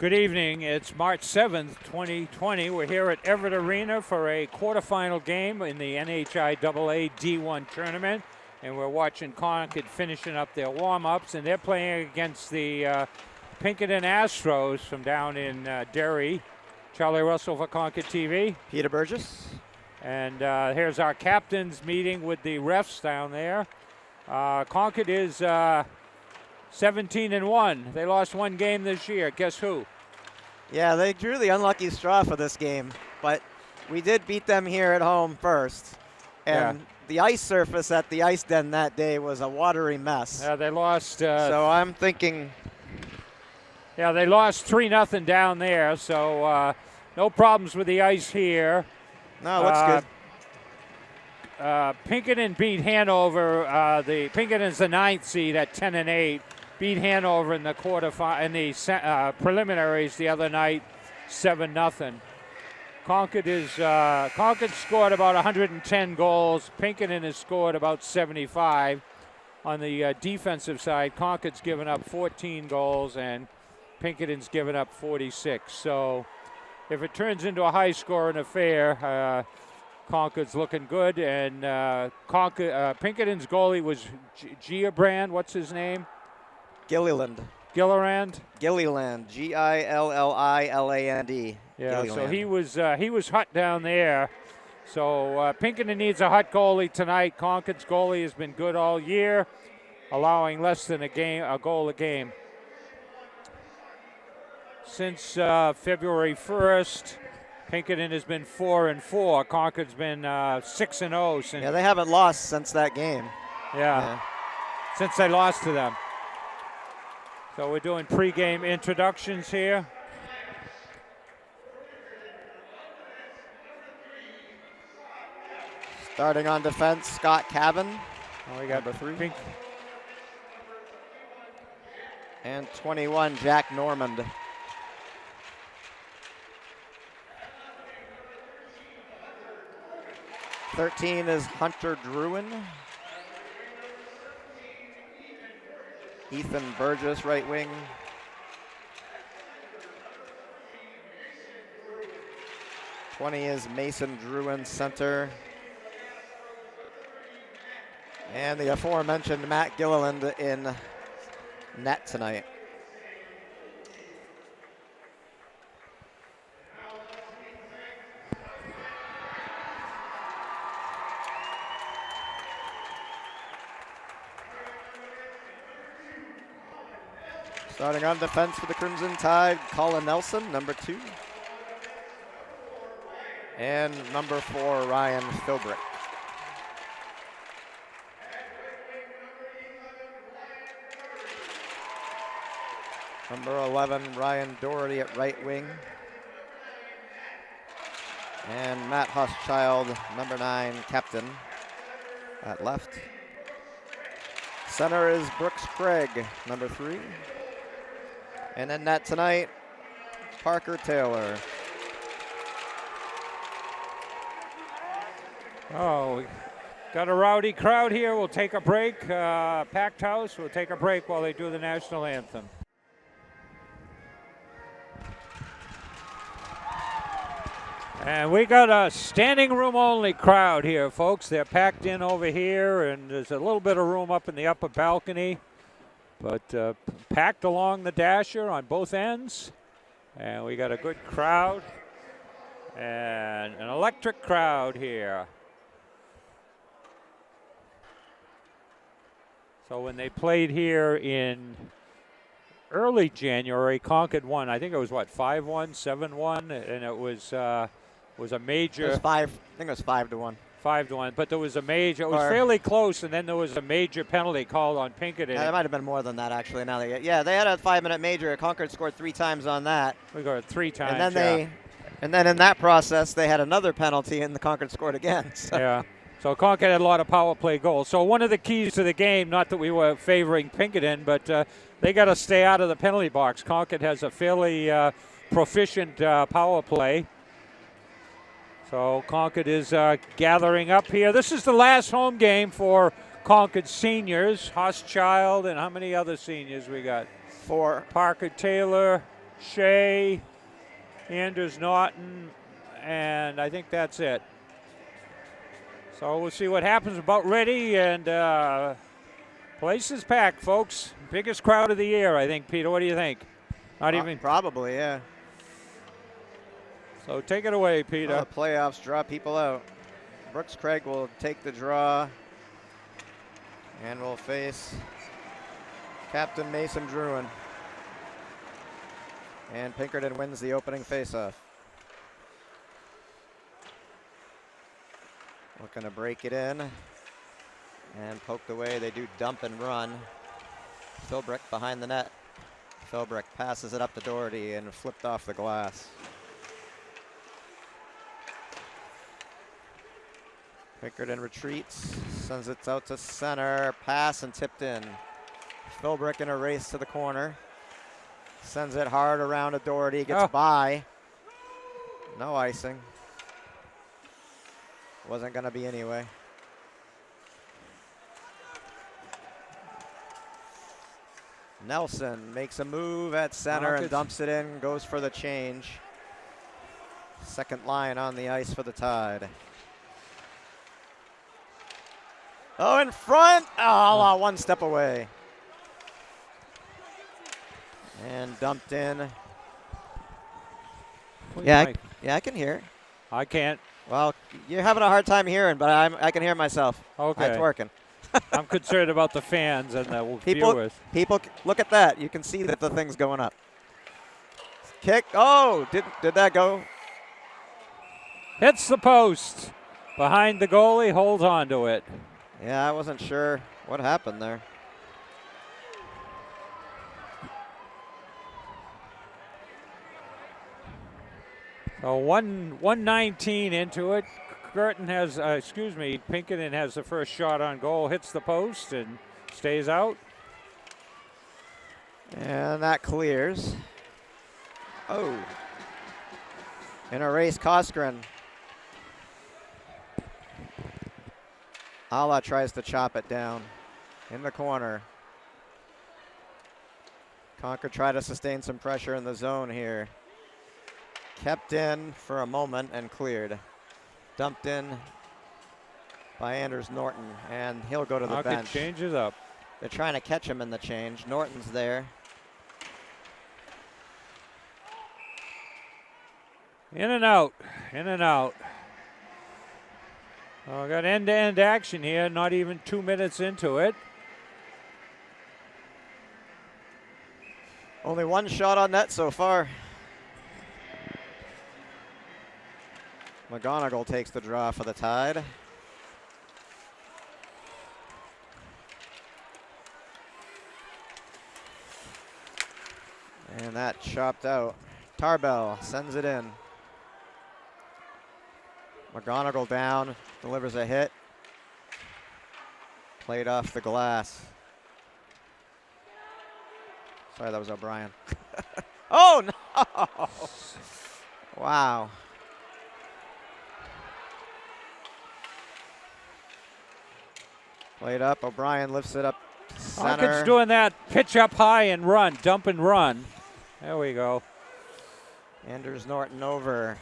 Good evening. It's March 7th, 2020. We're here at Everett Arena for a quarterfinal game in the NHIAA D1 tournament. And we're watching Concord finishing up their warm-ups. And they're playing against the Pinkerton Astros from down in Derry. Charlie Russell for ConcordTV. Peter Burgess. And here's our captains meeting with the refs down there. Concord is 17-1. They lost one game this year. Guess who? Yeah, they drew the unlucky straw for this game, but we did beat them here at home first. And the ice surface at the ice den that day was a watery mess. Yeah, they lost. So I'm thinking. Yeah, they lost 3-0 down there. So no problems with the ice here. No, looks good. Pinkerton beat Hanover. The Pinkerton's the 9th seed at 10-8. Beat Hanover in the in the preliminaries the other night, 7-0. Concord scored about 110 goals. Pinkerton has scored about 75. On the defensive side, Concord's given up 14 goals and Pinkerton's given up 46. So if it turns into a high-scoring affair, Concord's looking good. And Pinkerton's goalie was Gilliland. What's his name? Gilliland. Gilliland. Gilliland. Gilliland. Yeah. Gilliland. So he was hot down there. So Pinkerton needs a hot goalie tonight. Concord's goalie has been good all year, allowing less than a goal a game. Since February 1st, Pinkerton has been 4-4. Concord's been 6-0 since. Yeah, they haven't lost since that game. Yeah. Since they lost to them. So we're doing pregame introductions here. Starting on defense, Scott Cavan. We got number 3. Pink. And 21, Jack Normand. (13) is Hunter Druin. Ethan Burgess, right wing. (20) is Mason Druin, center. And the aforementioned Matt Gilliland in net tonight. Starting on defense for the Crimson Tide, Colin Nelson, number 2. And number 4, Ryan Philbrick. Number 11, Ryan Doherty at right wing. And Matt Hochschild, number 9, captain, at left. Center is Brooks Craig, number 3. And in net tonight, Parker Taylor. Oh, we got a rowdy crowd here. We'll take a break. Packed house. We'll take a break while they do the national anthem. And we got a standing room only crowd here, folks. They're packed in over here, and there's a little bit of room up in the upper balcony. But packed along the dasher on both ends. And we got a good crowd and an electric crowd here. So when they played here in early January, Concord won. I think it was, 5-1, 7-1, and it was a major. It was 5. I think it was 5-1. 5-1, but there was a major. It was fairly close, and then there was a major penalty called on Pinkerton. Yeah, it might have been more than that, actually. Now they they had a 5-minute major. Concord scored 3 times on that. We got 3 times. And then in that process, they had another penalty, and the Concord scored again. So. Yeah. So Concord had a lot of power play goals. So one of the keys to the game, not that we were favoring Pinkerton, but they got to stay out of the penalty box. Concord has a fairly proficient power play. So Concord is gathering up here. This is the last home game for Concord seniors. Hochschild and how many other seniors we got? 4. Parker Taylor, Shea, Anders Norton, and I think that's it. So we'll see what happens. About ready, and place is packed, folks. Biggest crowd of the year, I think. Peter, what do you think? Not even. Probably, yeah. So take it away, Peter. Well, the playoffs draw people out. Brooks Craig will take the draw and will face Captain Mason Druin. And Pinkerton wins the opening faceoff. Looking to break it in and poked away. They do dump and run. Philbrick behind the net. Philbrick passes it up to Doherty and flipped off the glass. Pinkerton retreats, sends it out to center, pass and tipped in. Philbrick in a race to the corner. Sends it hard around to Doherty, gets by. No icing. Wasn't gonna be anyway. Nelson makes a move at center and dumps it in, goes for the change. Second line on the ice for the Tide. Oh, in front! Oh, one step away. And dumped in. Yeah, I can hear. I can't. Well, you're having a hard time hearing, but I can hear myself. Okay. It's working. I'm concerned about the fans and the viewers. People, look at that. You can see that the thing's going up. Kick. Oh, did that go? Hits the post. Behind the goalie, holds on to it. Yeah, I wasn't sure what happened there. So 119 into it. Pinkerton has the first shot on goal, hits the post and stays out. And that clears. Oh. In a race, Koskren. Ala tries to chop it down in the corner. Concord try to sustain some pressure in the zone here. Kept in for a moment and cleared. Dumped in by Anders Norton, and he'll go to the bench. Changes up. They're trying to catch him in the change. Norton's there. In and out, in and out. Oh, got end-to-end action here, not even 2 minutes into it. Only one shot on net so far. McGonigal takes the draw for the Tide. And that chopped out. Tarbell sends it in. McGonigal down, delivers a hit. Played off the glass. Sorry, that was O'Brien. Oh, no! Wow. Played up, O'Brien lifts it up center. Concor's doing that pitch up high and run, dump and run. There we go. Anders Norton over.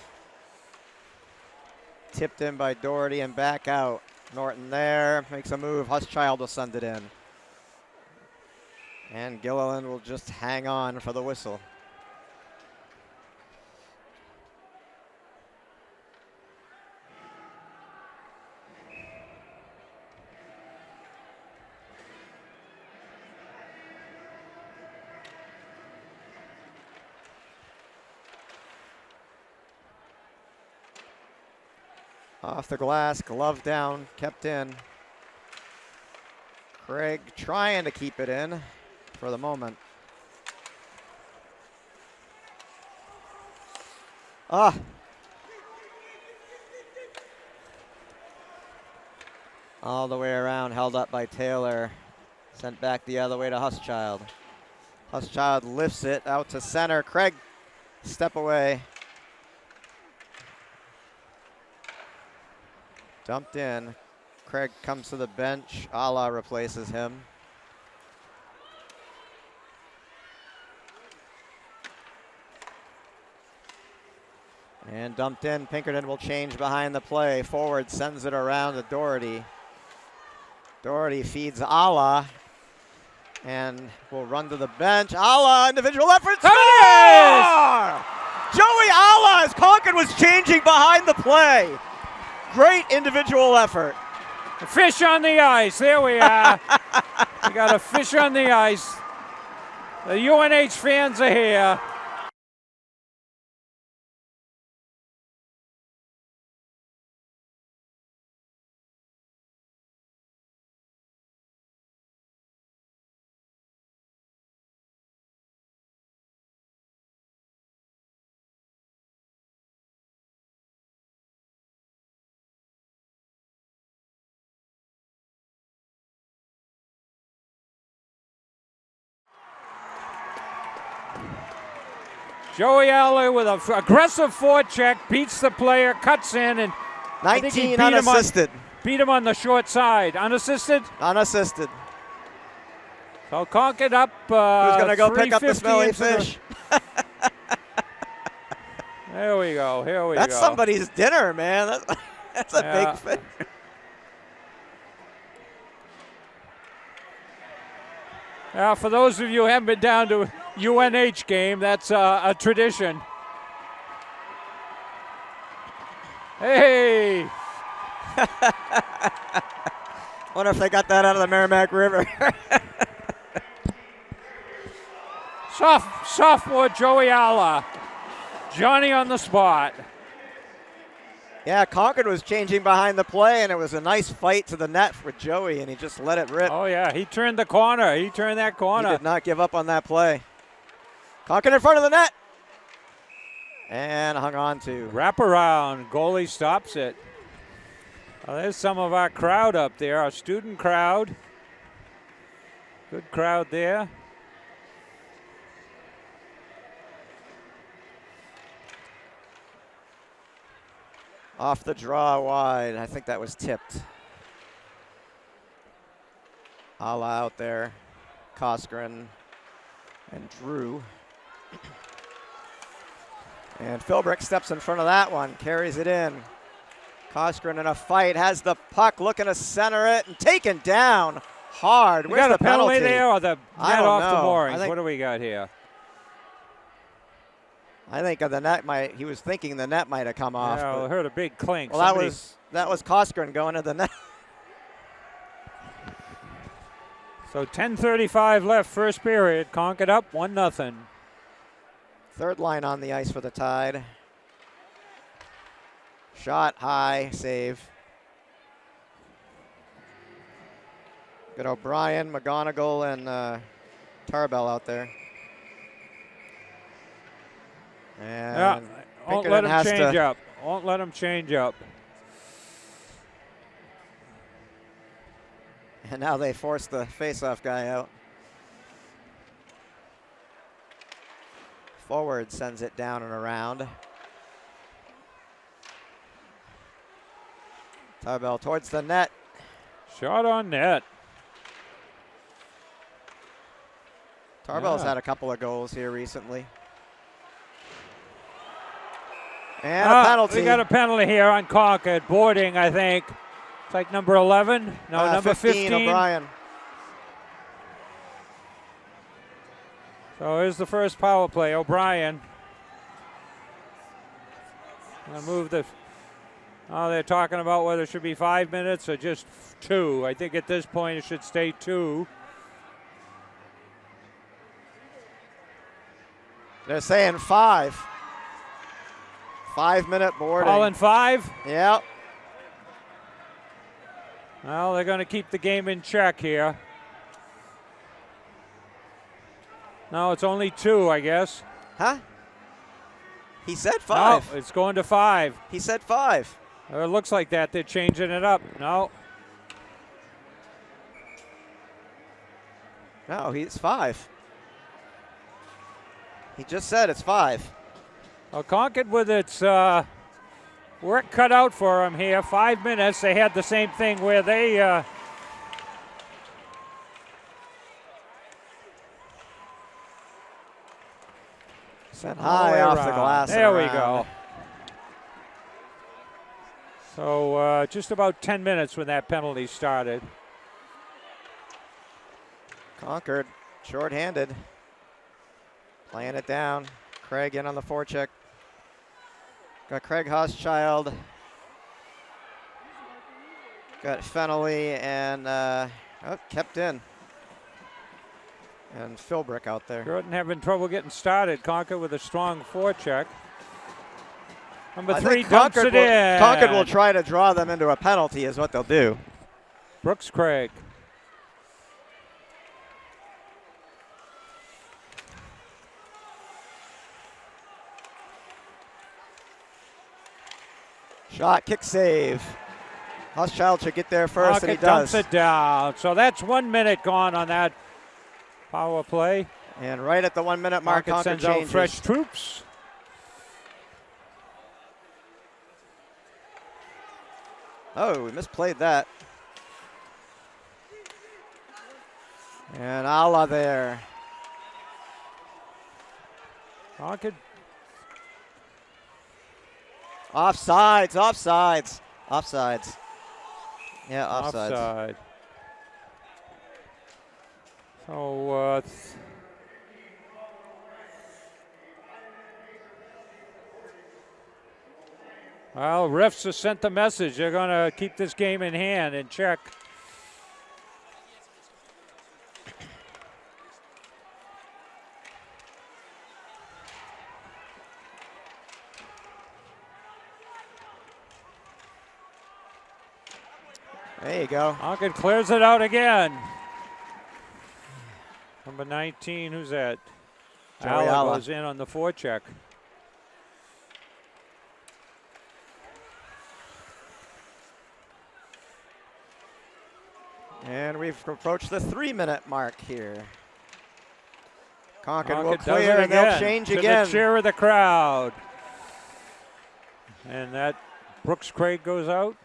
Tipped in by Doherty and back out. Norton there, makes a move. Huschild will send it in. And Gilliland will just hang on for the whistle. Off the glass, glove down, kept in. Craig trying to keep it in for the moment. Ah. All the way around, held up by Taylor. Sent back the other way to Huschild. Huschild lifts it out to center. Craig, step away. Dumped in. Craig comes to the bench. Ala replaces him. And dumped in. Pinkerton will change behind the play. Forward sends it around to Doherty. Doherty feeds Ala and will run to the bench. Ala, individual effort. Score! Joey Ala as Concord was changing behind the play. Great individual effort. A fish on the ice. There we are. We got a fish on the ice. The UNH fans are here. Joey Aller with an aggressive forecheck, beats the player, cuts in, and 19 unassisted. Beat him on the short side. Unassisted? Unassisted. So Concord up. Who's going to go pick up the smelly fish? There we go. Here we go. That's somebody's dinner, man. That's a big fish. For those of you who haven't been down to UNH game, that's a tradition. Hey! Wonder if they got that out of the Merrimack River. Sophomore Joey Alla. Johnny on the spot. Yeah, Concord was changing behind the play, and it was a nice fight to the net with Joey, and he just let it rip. Oh, yeah, he turned the corner. He turned that corner. He did not give up on that play. Concord in front of the net. And hung on to. Wraparound. Goalie stops it. Well, there's some of our crowd up there, our student crowd. Good crowd there. Off the draw wide. I think that was tipped. Alla out there. Koskren and Drew. And Philbrick steps in front of that one, carries it in. Koskren in a fight, has the puck, looking to center it, and taken down hard. We Where's got the a penalty penalty there or the I net don't off the know. moorings? What do we got here? I think the net might. He was thinking the net might have come off. Yeah, I heard a big clink. Well, that was Koskren going to the net. So 10:35 left, first period. Concord up 1-0. Third line on the ice for the Tide. Shot high, save. Got O'Brien, McGonigal, and Tarbell out there. And yeah, won't let him change to, up. Won't let him change up. And now they force the face-off guy out. Forward sends it down and around. Tarbell towards the net. Shot on net. Tarbell's had a couple of goals here recently. And a penalty. We got a penalty here on Concord. Boarding, I think. It's like number 11. No, number 15. O'Brien. So here's the first power play. O'Brien. Gonna move the. Oh, they're talking about whether it should be 5 minutes or just 2. I think at this point it should stay 2. They're saying 5. 5-minute boarding. Calling 5? Yep. Well, they're going to keep the game in check here. No, it's only 2, I guess. Huh? He said 5. No, it's going to 5. He said 5. It looks like that. They're changing it up. No. No, it's 5. He just said it's 5. Well, Concord with its work cut out for them here. 5 minutes. They had the same thing where they sent high off the glass. There we go. So just about 10 minutes when that penalty started. Concord short-handed. Playing it down. Craig in on the forecheck. Got Craig Hochschild. Got Fennelly and kept in. And Philbrick out there. Jordan having trouble getting started. Concord with a strong forecheck. Number I 3 think dumps Concord it in. Concord will try to draw them into a penalty is what they'll do. Brooks Craig. Shot, kick, save. Hochschild should get there first, and he dumps does. it down. So that's 1 minute gone on that power play. And right at the 1 minute mark, Concord sends out changes. fresh troops. Oh, we misplayed that. And Alla there. Concord. Offsides, offsides, offsides. Yeah, offsides. Offside. So well, refs have sent the message. They're going to keep this game in hand and check. There you go. Concord clears it out again. Number 19, who's that? Joey Alla Alla. goes in on the forecheck. And we've approached the 3 minute mark here. Concord will Concord does clear it and they'll again change to again. the cheer of the crowd. And that Brooks Craig goes out.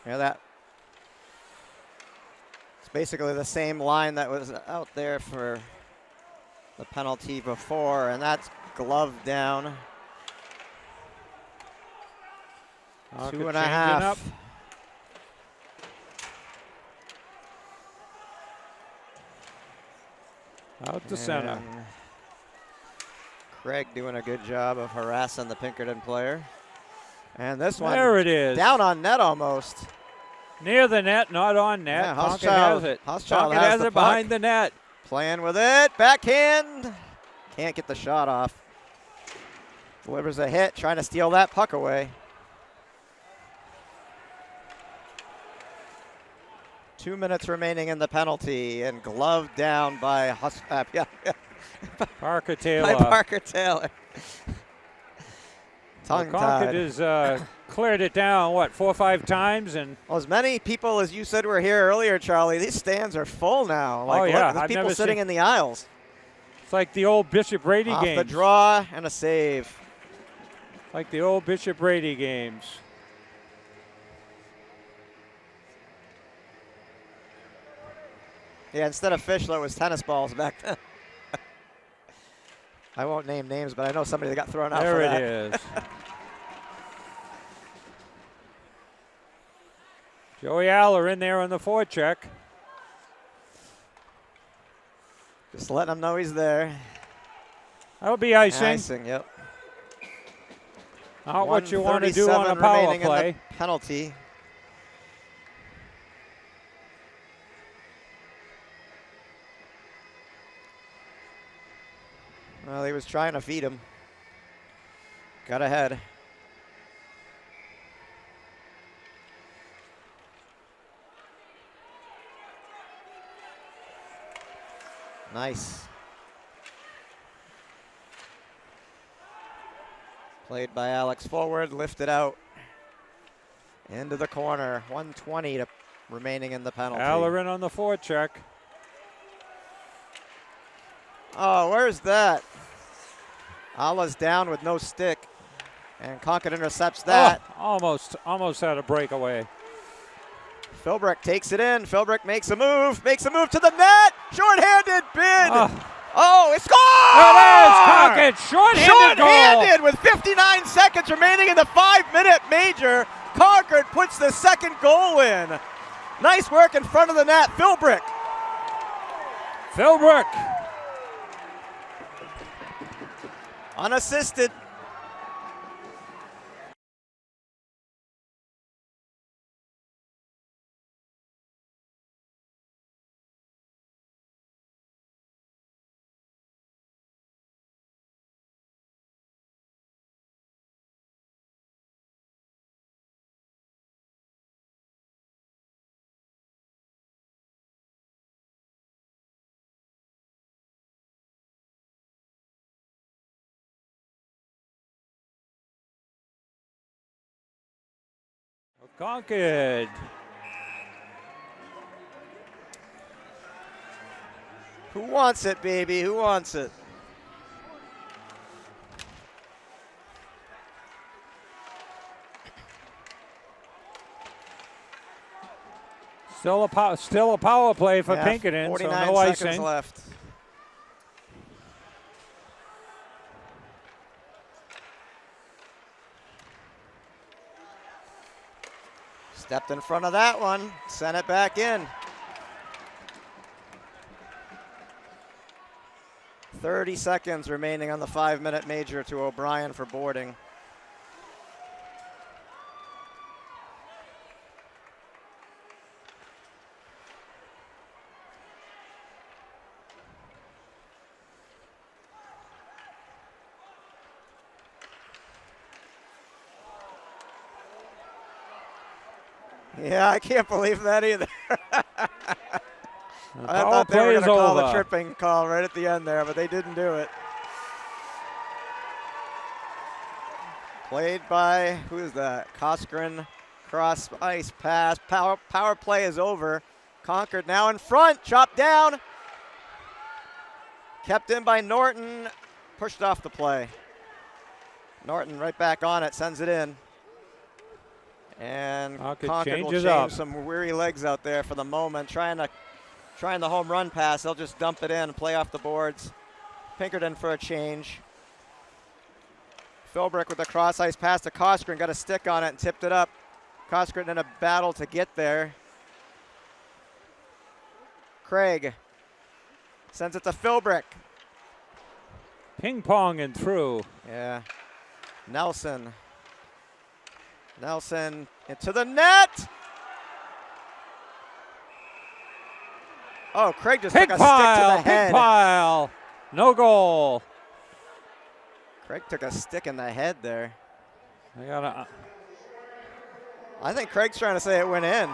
Yeah, that. It's basically the same line that was out there for the penalty before, and that's gloved down. Concord 2.5. changing up. Out to center. And Craig doing a good job of harassing the Pinkerton player. And this one, There it is. down on net almost. Near the net, not on net. Yeah, Concord Hochschild- has it. Hochschild Concord has has the it behind puck. the net. Playing with it, backhand. Can't get the shot off. Delivers a hit, trying to steal that puck away. 2 minutes remaining in the penalty, and gloved down by Parker by Taylor. Parker Taylor. Concord Tongue-tied. has cleared it down, what, 4 or 5 times? And Well, as many people as you said were here earlier, Charlie, these stands are full now. Like, Oh, look, yeah, there's I've people never sitting seen- in the aisles. it's like the old Bishop Brady Off games. the draw and a save. Like the old Bishop Brady games. Yeah, instead of Fischler, it was tennis balls back then. I won't name names, but I know somebody that got thrown out There for it that. is. Joey Aller in there on the forecheck. Just letting him know he's there. That'll be icing. Icing, yep. Not what you want to do on a 1:37 power remaining in play. the penalty. Well, he was trying to feed him. Got ahead. Nice. Played by Alex forward, lifted out. Into the corner. 1:20 to remaining in the penalty. Aller in on the forecheck. Oh, where's that? Alla's down with no stick. And Concord intercepts that. Oh, almost had a breakaway. Philbrick takes it in. Philbrick makes a move to the net. Short-handed bid. Oh, it scores! There it is. Short-handed goal. Short-handed with 59 seconds remaining in the 5-minute major. Concord puts the second goal in. Nice work in front of the net, Philbrick. Unassisted. Concord. Who wants it, baby? Who wants it? Still a power play for Pinkerton, 49 so no seconds icing. left. Stepped in front of that one, sent it back in. 30 seconds remaining on the 5-minute major to O'Brien for boarding. Yeah, I can't believe that either. I thought they were going to call the tripping call right at the end there, but they didn't do it. Played by, who is that? Coskren, cross ice pass. Power play is over. Concord now in front, chopped down. Kept in by Norton, pushed off the play. Norton right back on it, sends it in. And Concord will change some weary legs out there for the moment, trying the home run pass. They'll just dump it in and play off the boards. Pinkerton for a change. Philbrick with the cross ice pass to Coskren, got a stick on it and tipped it up. Coskren in a battle to get there. Craig sends it to Philbrick. Ping pong and through. Yeah. Nelson into the net. Oh, Craig just took a stick to the head. Pig pile. No goal. Craig took a stick in the head there. I think Craig's trying to say it went in.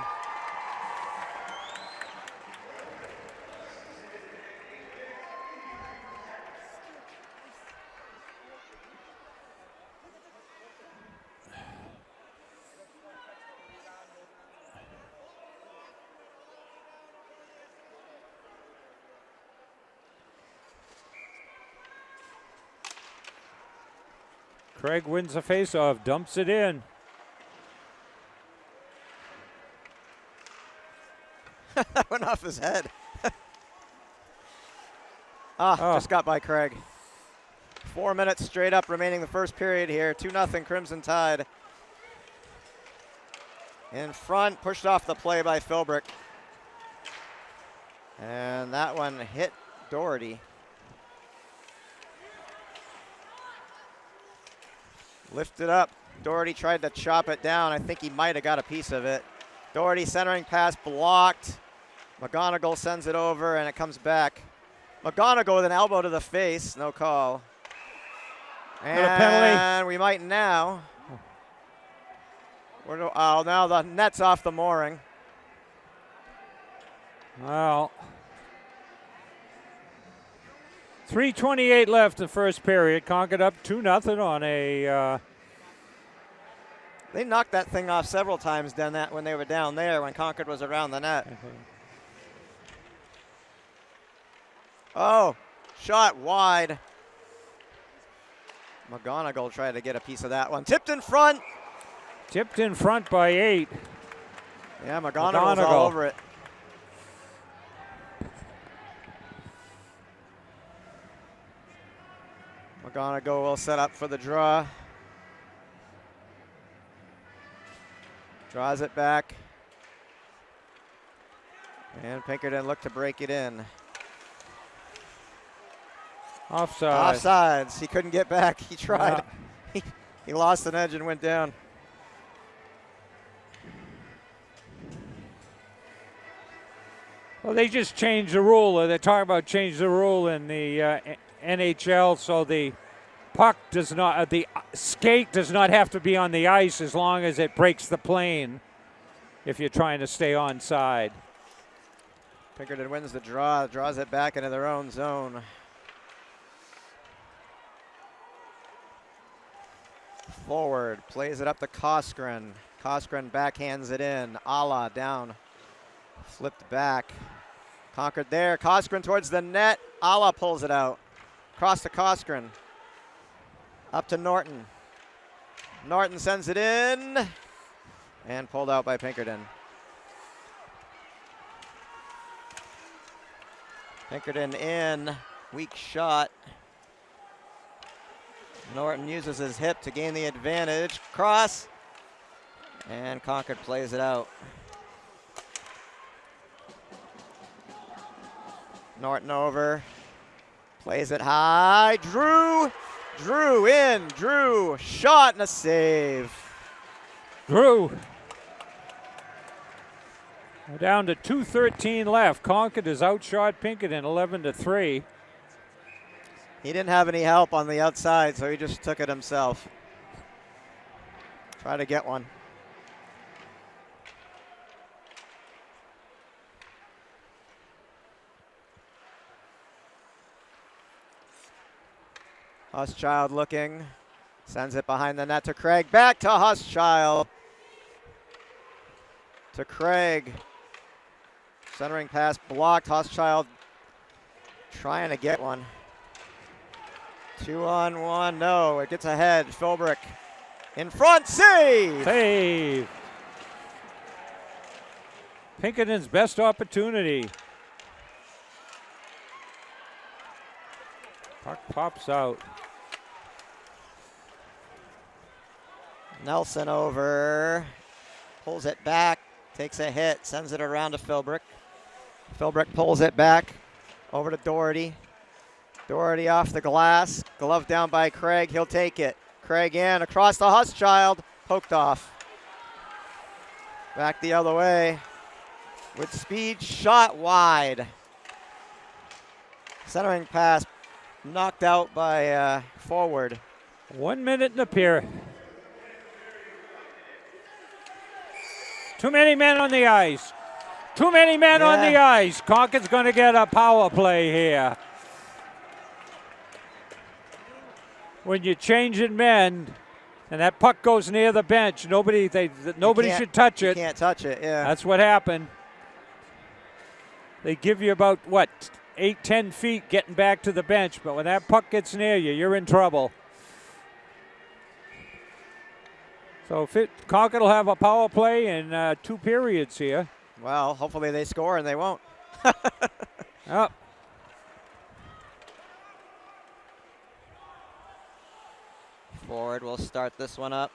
Craig wins the faceoff, dumps it in. That went off his head. Just got by Craig. 4 minutes straight up remaining the first period here. 2-0 Crimson Tide. In front, pushed off the play by Philbrick. And that one hit Doherty. Lifted up. Doherty tried to chop it down. I think he might have got a piece of it. Doherty centering pass blocked. McGonigal sends it over and it comes back. McGonigal with an elbow to the face. No call. And a penalty. We might now. Now the net's off the mooring. Well, 3:28 left in the first period. Concord up 2-0 on a. They knocked that thing off several times when they were down there when Concord was around the net. Oh, shot wide. McGonigal tried to get a piece of that one. Tipped in front. Tipped in front by 8. Yeah, McGonigal's all over it. McGonigal will set up for the draw. Draws it back. And Pinkerton looked to break it in. Offside. Offsides. He couldn't get back. He tried. He lost an edge and went down. Well, they just changed the rule. They're talking about change the rule in the NHL, so the puck does not, the skate does not have to be on the ice as long as it breaks the plane if you're trying to stay onside. Pinkerton wins the draw, draws it back into their own zone. Forward, plays it up to Koskren. Koskren backhands it in. Ala down, flipped back. Concord there, Koskren towards the net. Ala pulls it out. Across to Koskren. Up to Norton. Norton sends it in. And pulled out by Pinkerton. Pinkerton in, weak shot. Norton uses his hip to gain the advantage. Cross. And Concord plays it out. Norton over. Plays it high. Drew in. Drew, shot and a save. Drew. We're down to 2:13 left. Concord has outshot Pinkerton 11-3. He didn't have any help on the outside, so he just took it himself. Try to get one. Huschild looking, sends it behind the net to Craig. Back to Huschild. To Craig. Centering pass blocked. Huschild trying to get one. 2-on-1, no, it gets ahead. Philbrick in front, save! Save. Pinkerton's best opportunity. Puck pops out. Nelson over, pulls it back, takes a hit, sends it around to Philbrick. Philbrick pulls it back over to Doherty. Doherty off the glass, glove down by Craig, he'll take it. Craig in, across the Huschild, poked off. Back the other way, with speed, shot wide. Centering pass, knocked out by forward. 1 minute in the period. Too many men on the ice. Too many men on the ice. Concord's going to get a power play here. When you're changing men and that puck goes near the bench, nobody should touch it. You can't touch it, yeah. That's what happened. They give you about, 8-10 feet getting back to the bench, but when that puck gets near you, you're in trouble. So Concord will have a power play in 2 periods here. Well, hopefully they score and they won't. Yep. Forward will start this one up.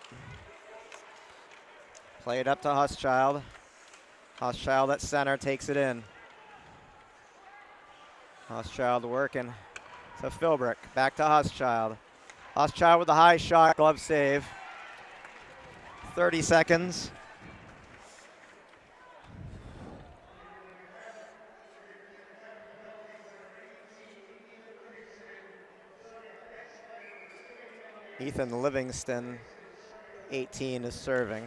Play it up to Huschild. Huschild at center takes it in. Huschild working to Philbrick. Back to Huschild. Huschild with the high shot, glove save. 30 seconds. Ethan Livingston, 18, is serving.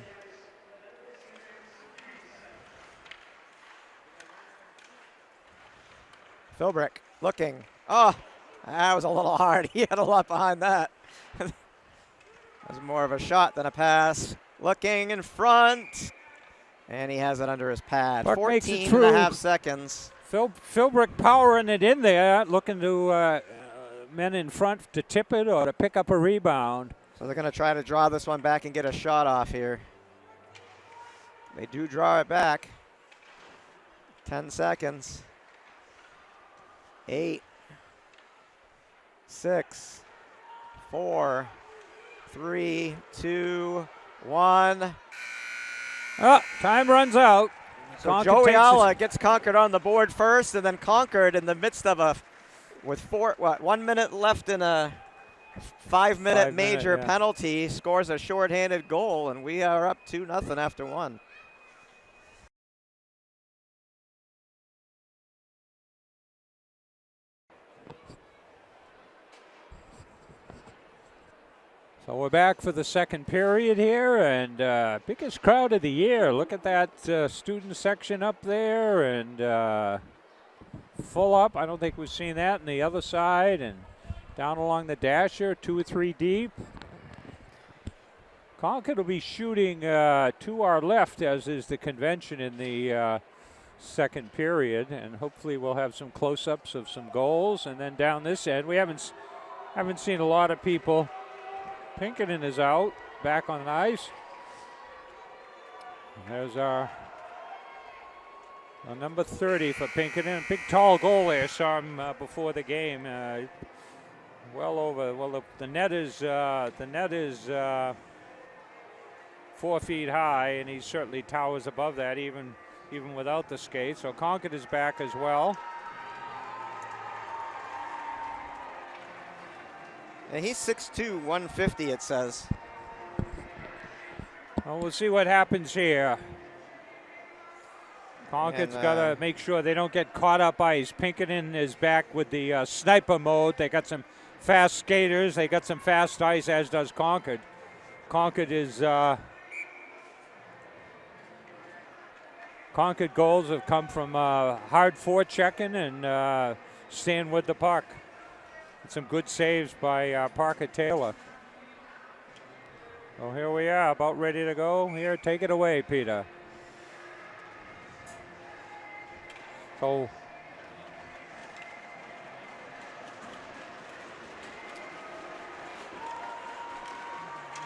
Philbrick looking. Oh, that was a little hard. He had a lot behind that. That was more of a shot than a pass. Looking in front. And he has it under his pad. Puck 14 and a half seconds. Philbrick powering it in there, looking to men in front to tip it or to pick up a rebound. So they're going to try to draw this one back and get a shot off here. They do draw it back. 10 seconds. 8, 6, 4, 3, 2, 1. Oh, time runs out. So Concord Joey takes Alla gets Concord on the board first, and then Concord in the midst of with 1 minute left in a 5-minute major penalty, scores a shorthanded goal, and we are up 2-0 after 1. So we're back for the second period here, and biggest crowd of the year. Look at that student section up there, and full up. I don't think we've seen that on the other side, and down along the dasher, 2 or 3 deep. Concord will be shooting to our left, as is the convention in the second period, and hopefully we'll have some close-ups of some goals. And then down this end, we haven't seen a lot of people. Pinkerton is out, back on ice. There's our number 30 for Pinkerton. Big tall goal there. Saw him before the game. Well over. Well, the net is 4 feet high, and he certainly towers above that, even without the skates. So Concord is back as well. And he's 6'2", 150, it says. Well, we'll see what happens here. Concord's got to make sure they don't get caught up ice. Pinkerton is back with the sniper mode. They got some fast skaters. They got some fast ice, as does Concord. Concord goals have come from hard forechecking and staying with the puck. Some good saves by Parker Taylor. So here we are, about ready to go. Here, take it away, Peter. So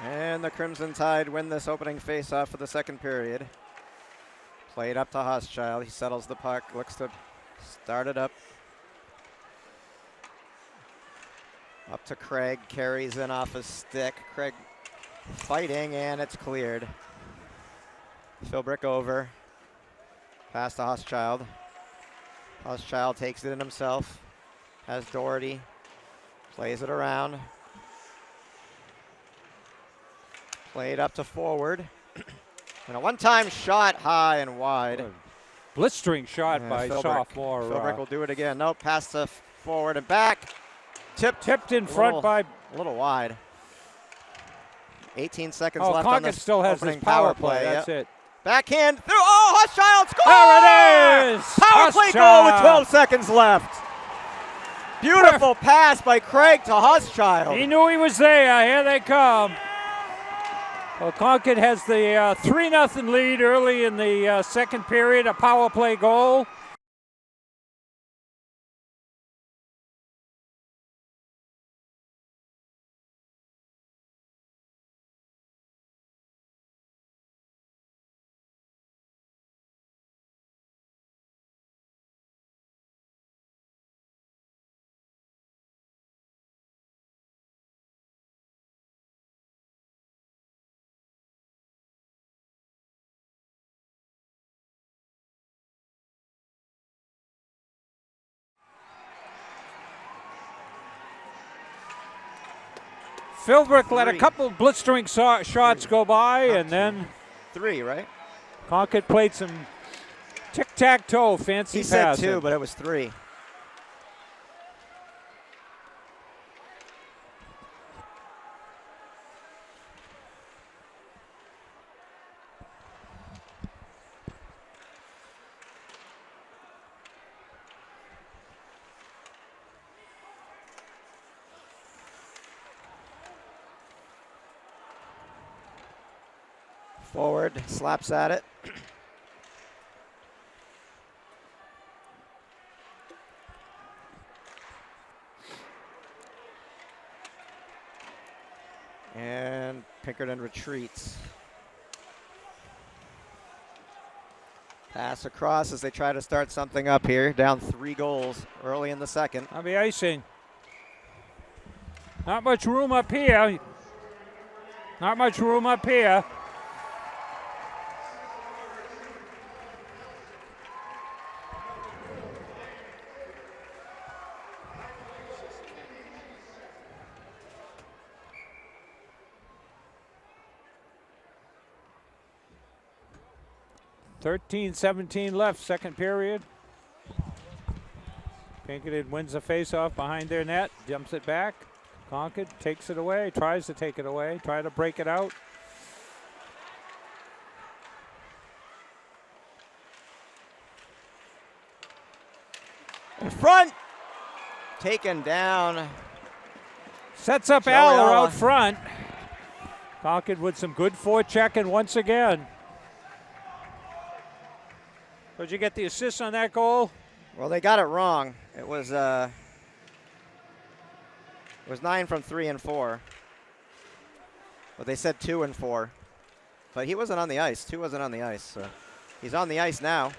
and the Crimson Tide win this opening face-off for the second period. Played up to Hoschild. He settles the puck, looks to start it up. Up to Craig, carries in off his stick. Craig fighting, and it's cleared. Philbrick over. Pass to Hoschild. Hoschild takes it in himself. Has Doherty. Plays it around. Played up to forward. And a one-time shot high and wide. Blistering shot by Philbrick. sophomore. Philbrick will do it again. Nope, pass to forward and back. Tipped in front by. A little wide. 18 seconds left Concord on this still has opening his power play. That's it. Backhand through. Oh, Hoschild scores! There it is! Power play goal with 12 seconds left. Beautiful pass by Craig to Hoschild. He knew he was there. Here they come. Well, Concord has the 3-0 lead early in the second period, a power play goal. Philbrick let a couple blistering shots go by, and then 3, right? Concord played some tic-tac-toe, fancy passing. He said 2, but it was 3. Forward, slaps at it. And Pinkerton retreats. Pass across as they try to start something up here. Down 3 goals early in the second. I'll be icing. Not much room up here. Not much room up here. .17 left, second period. Pinkerton wins the faceoff behind their net, jumps it back. Concord takes it away, tries to take it away, try to break it out. In front, taken down. Sets up Joey Aller Aller. out front. Concord with some good forechecking once again. Did you get the assist on that goal? Well, they got it wrong. It was 9 from 3 and 4. But they said 2 and 4. But he wasn't on the ice. 2 wasn't on the ice. So he's on the ice now.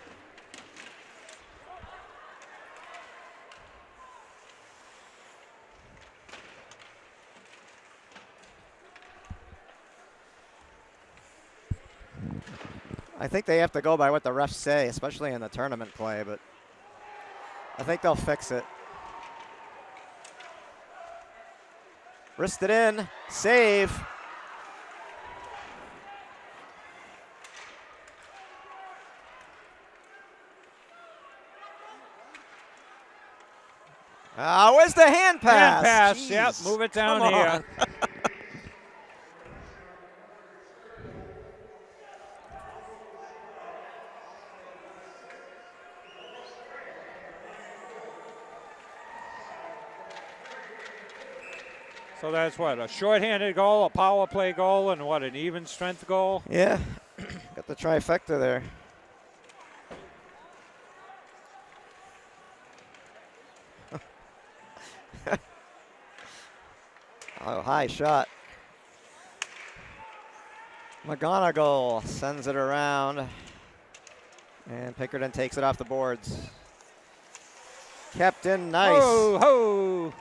I think they have to go by what the refs say, especially in the tournament play, but I think they'll fix it. Wrist it in, save. Where's the hand pass? Hand pass, Jeez, yep, move it down come here. on. So that's what, a shorthanded goal, a power play goal, and what, an even strength goal? Yeah, got the trifecta there. Oh, high shot. McGonigal sends it around. And Pinkerton takes it off the boards. Kept in nice. Ho, ho.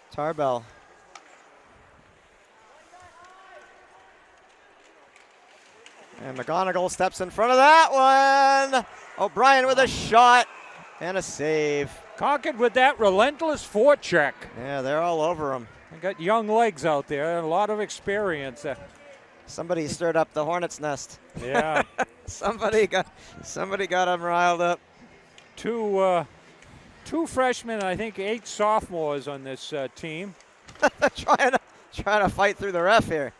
Tarbell. And McGonigal steps in front of that one. O'Brien with a shot and a save. Concord with that relentless forecheck. Yeah, they're all over him. They got young legs out there, a lot of experience. Somebody stirred up the hornet's nest. Yeah. somebody got them riled up. Two freshmen, and I think 8 sophomores on this team. trying to fight through the ref here.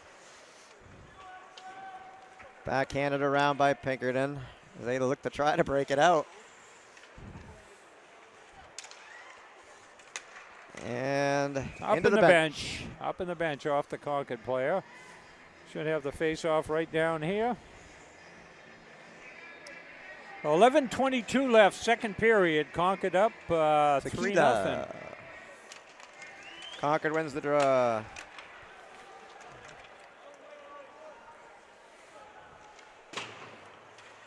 Backhanded around by Pinkerton. They look to try to break it out. And up into in the bench. Up in the bench off the Concord player. Should have the face-off right down here. 11:22 left, second period. Concord up 3-0. Concord wins the draw.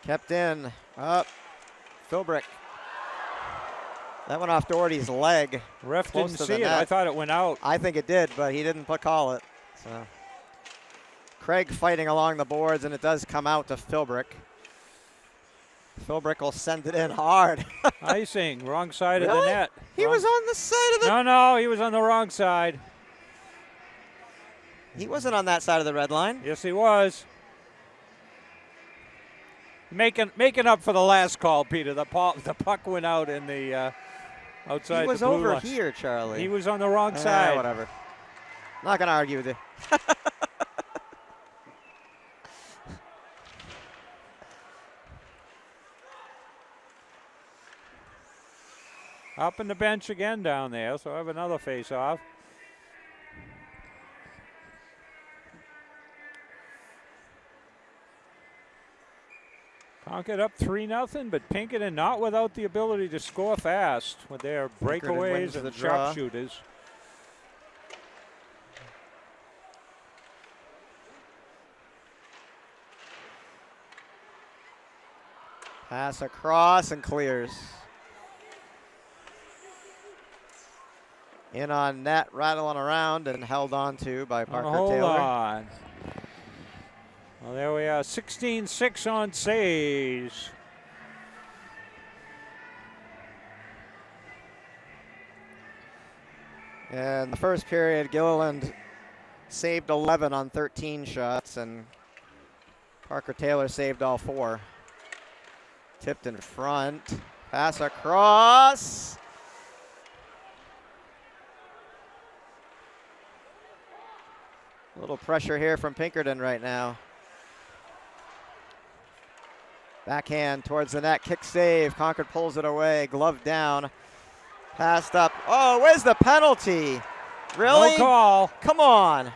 Kept in. Up. Philbrick. That went off Doherty's leg. Ref close didn't to see the it. net. I thought it went out. I think it did, but he didn't call it. So Craig fighting along the boards, and it does come out to Philbrick. Philbrick will send it in hard. Icing, wrong side of the Really? net. He was on the side of the... No, he was on the wrong side. He wasn't on that side of the red line. Yes, he was. Making up for the last call, Peter. The puck went out in the outside He was the blue over line. here, Charlie. He was on the wrong side. Whatever. Not going to argue with you. Up in the bench again down there, so I have another face-off. Concord up 3-0, but Pinkerton not without the ability to score fast with their breakaways and sharpshooters. Pass across and clears. In on net, rattling around and held on to by Parker Hold Taylor. on. Well, there we are, 16-6 on saves. In the first period, Gilliland saved 11 on 13 shots, and Parker Taylor saved all 4. Tipped in front, pass across. A little pressure here from Pinkerton right now. Backhand towards the net, kick save. Concord pulls it away, glove down. Passed up. Oh, where's the penalty? Really? No call. Come on.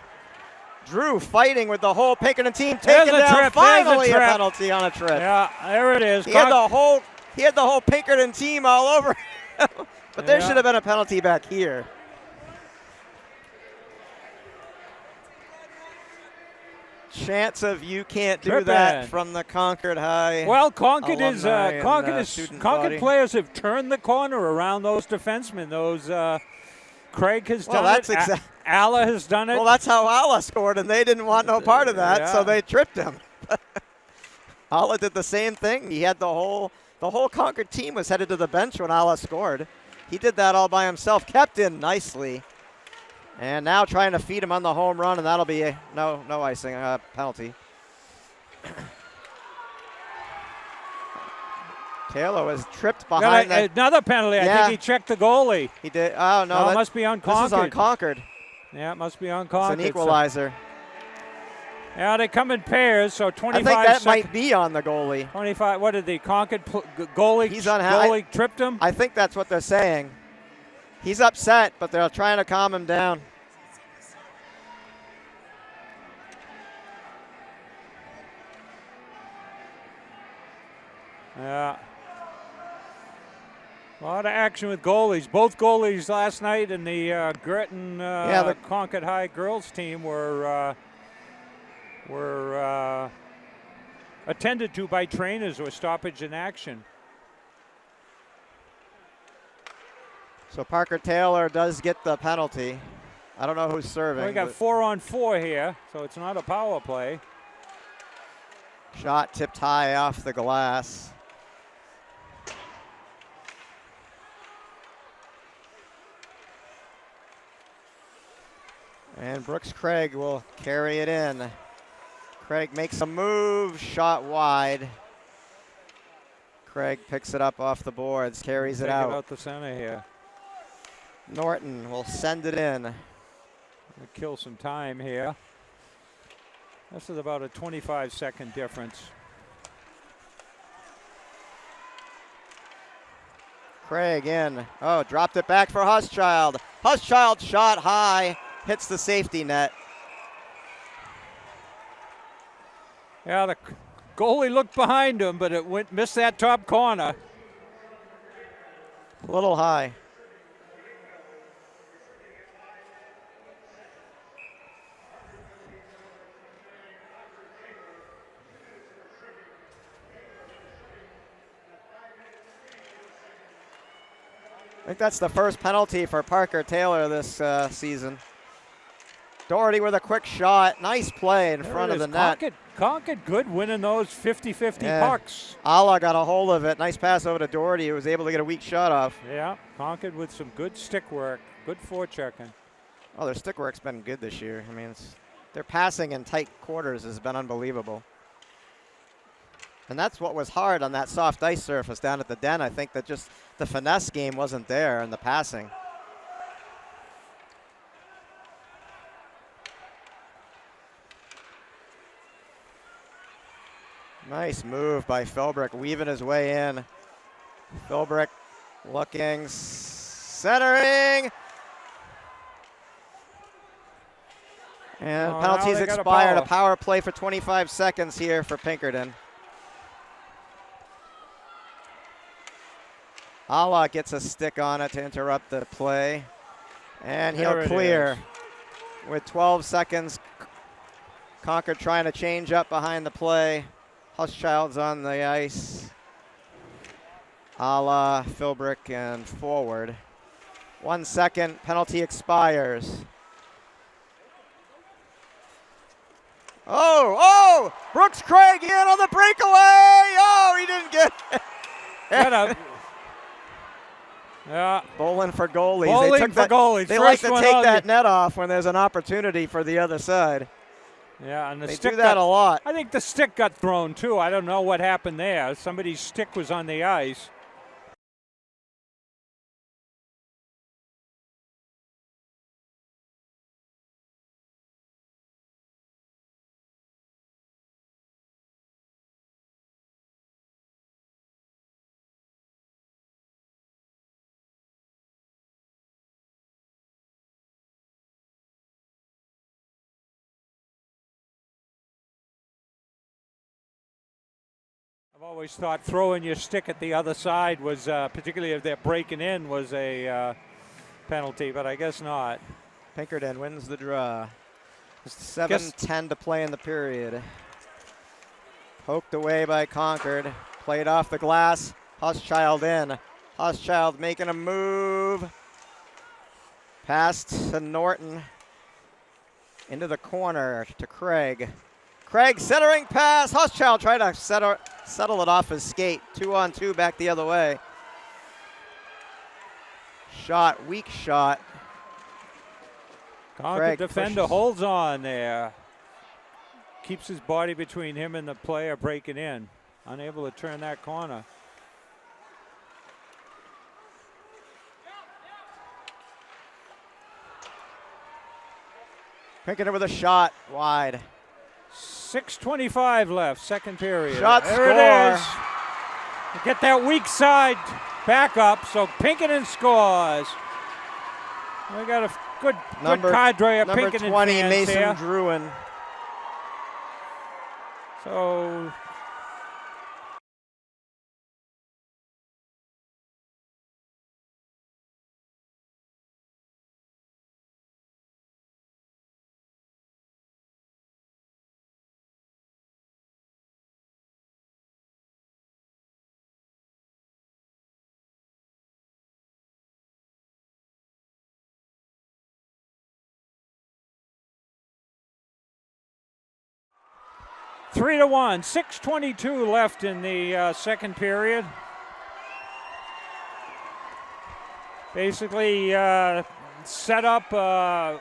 Drew fighting with the whole Pinkerton team, taking down trip. finally a penalty on a trip. Yeah, there it is. He had the whole Pinkerton team all over him. But there should have been a penalty back here. Chance of you can't do that from the Concord High. Well, Concord players have turned the corner around those defensemen. Those Craig has done it. Alla has done it. Well, that's how Alla scored, and they didn't want no part of that, so they tripped him. Alla did the same thing. He had the whole Concord team was headed to the bench when Alla scored. He did that all by himself, kept in nicely. And now trying to feed him on the home run, and that'll be a no icing, penalty. Taylor was tripped behind that. Another penalty. I think he checked the goalie. He did. Oh, no. It must be on Concord. This is on Concord. Yeah, it must be on Concord. It's an equalizer. Yeah, they come in pairs, so 25 I think that might be on the goalie. 25. What did the Concord goalie? He's on. Goalie tripped him. I think that's what they're saying. He's upset, but they're trying to calm him down. Yeah. A lot of action with goalies. Both goalies last night in the Girton the Concord High girls team were attended to by trainers or stoppage in action. So Parker Taylor does get the penalty. I don't know who's serving. We got 4-on-4 here, so it's not a power play. Shot tipped high off the glass. And Brooks Craig will carry it in. Craig makes a move, shot wide. Craig picks it up off the boards, carries it out. Out the center here. Norton will send it in. We'll kill some time here. This is about a 25-second difference. Craig in. Oh, dropped it back for Huschild. Huschild shot high, hits the safety net. Yeah, the goalie looked behind him, but it missed that top corner. A little high. I think that's the first penalty for Parker Taylor this season. Doherty with a quick shot. Nice play in front of the net. Concord good winning those 50-50 pucks. Alla got a hold of it. Nice pass over to Doherty, who was able to get a weak shot off. Yeah, Concord with some good stick work, good forechecking. Oh, their stick work's been good this year. I mean, their passing in tight quarters has been unbelievable. And that's what was hard on that soft ice surface down at the Den. I think that just the finesse game wasn't there and the passing. Nice move by Philbrick, weaving his way in. Philbrick looking, centering. And penalties expired. A power play for 25 seconds here for Pinkerton. Alla gets a stick on it to interrupt the play. And he'll clear with 12 seconds. Concord trying to change up behind the play. Huschild's on the ice. Alla, Philbrick, and forward. 1 second, penalty expires. Oh, Brooks Craig in on the breakaway. Oh, he didn't get it. Yeah. Bowling for goalies. Bowling for goalies. They like to take that net off when there's an opportunity for the other side. Yeah, and they do that a lot. I think the stick got thrown too. I don't know what happened there. Somebody's stick was on the ice. I've always thought throwing your stick at the other side was, particularly if they're breaking in, was a penalty, but I guess not. Pinkerton wins the draw. 7:10 to play in the period. Poked away by Concord. Played off the glass. Huschild in. Huschild making a move. Pass to Norton. Into the corner to Craig. Craig centering pass. Huschild tried to settle it off his skate. 2-on-2 back the other way. Shot, weak shot. Concord defender holds on there. Keeps his body between him and the player breaking in. Unable to turn that corner. Pinkerton with a shot, wide. 6:25 left, second period. Shot there score. It is. Get that weak side back up, so Pinkerton scores. We got a good cadre of Pinkerton number 20, fans Mason here. Druin. So three to 1, 6:22 left in the second period. Basically, set up a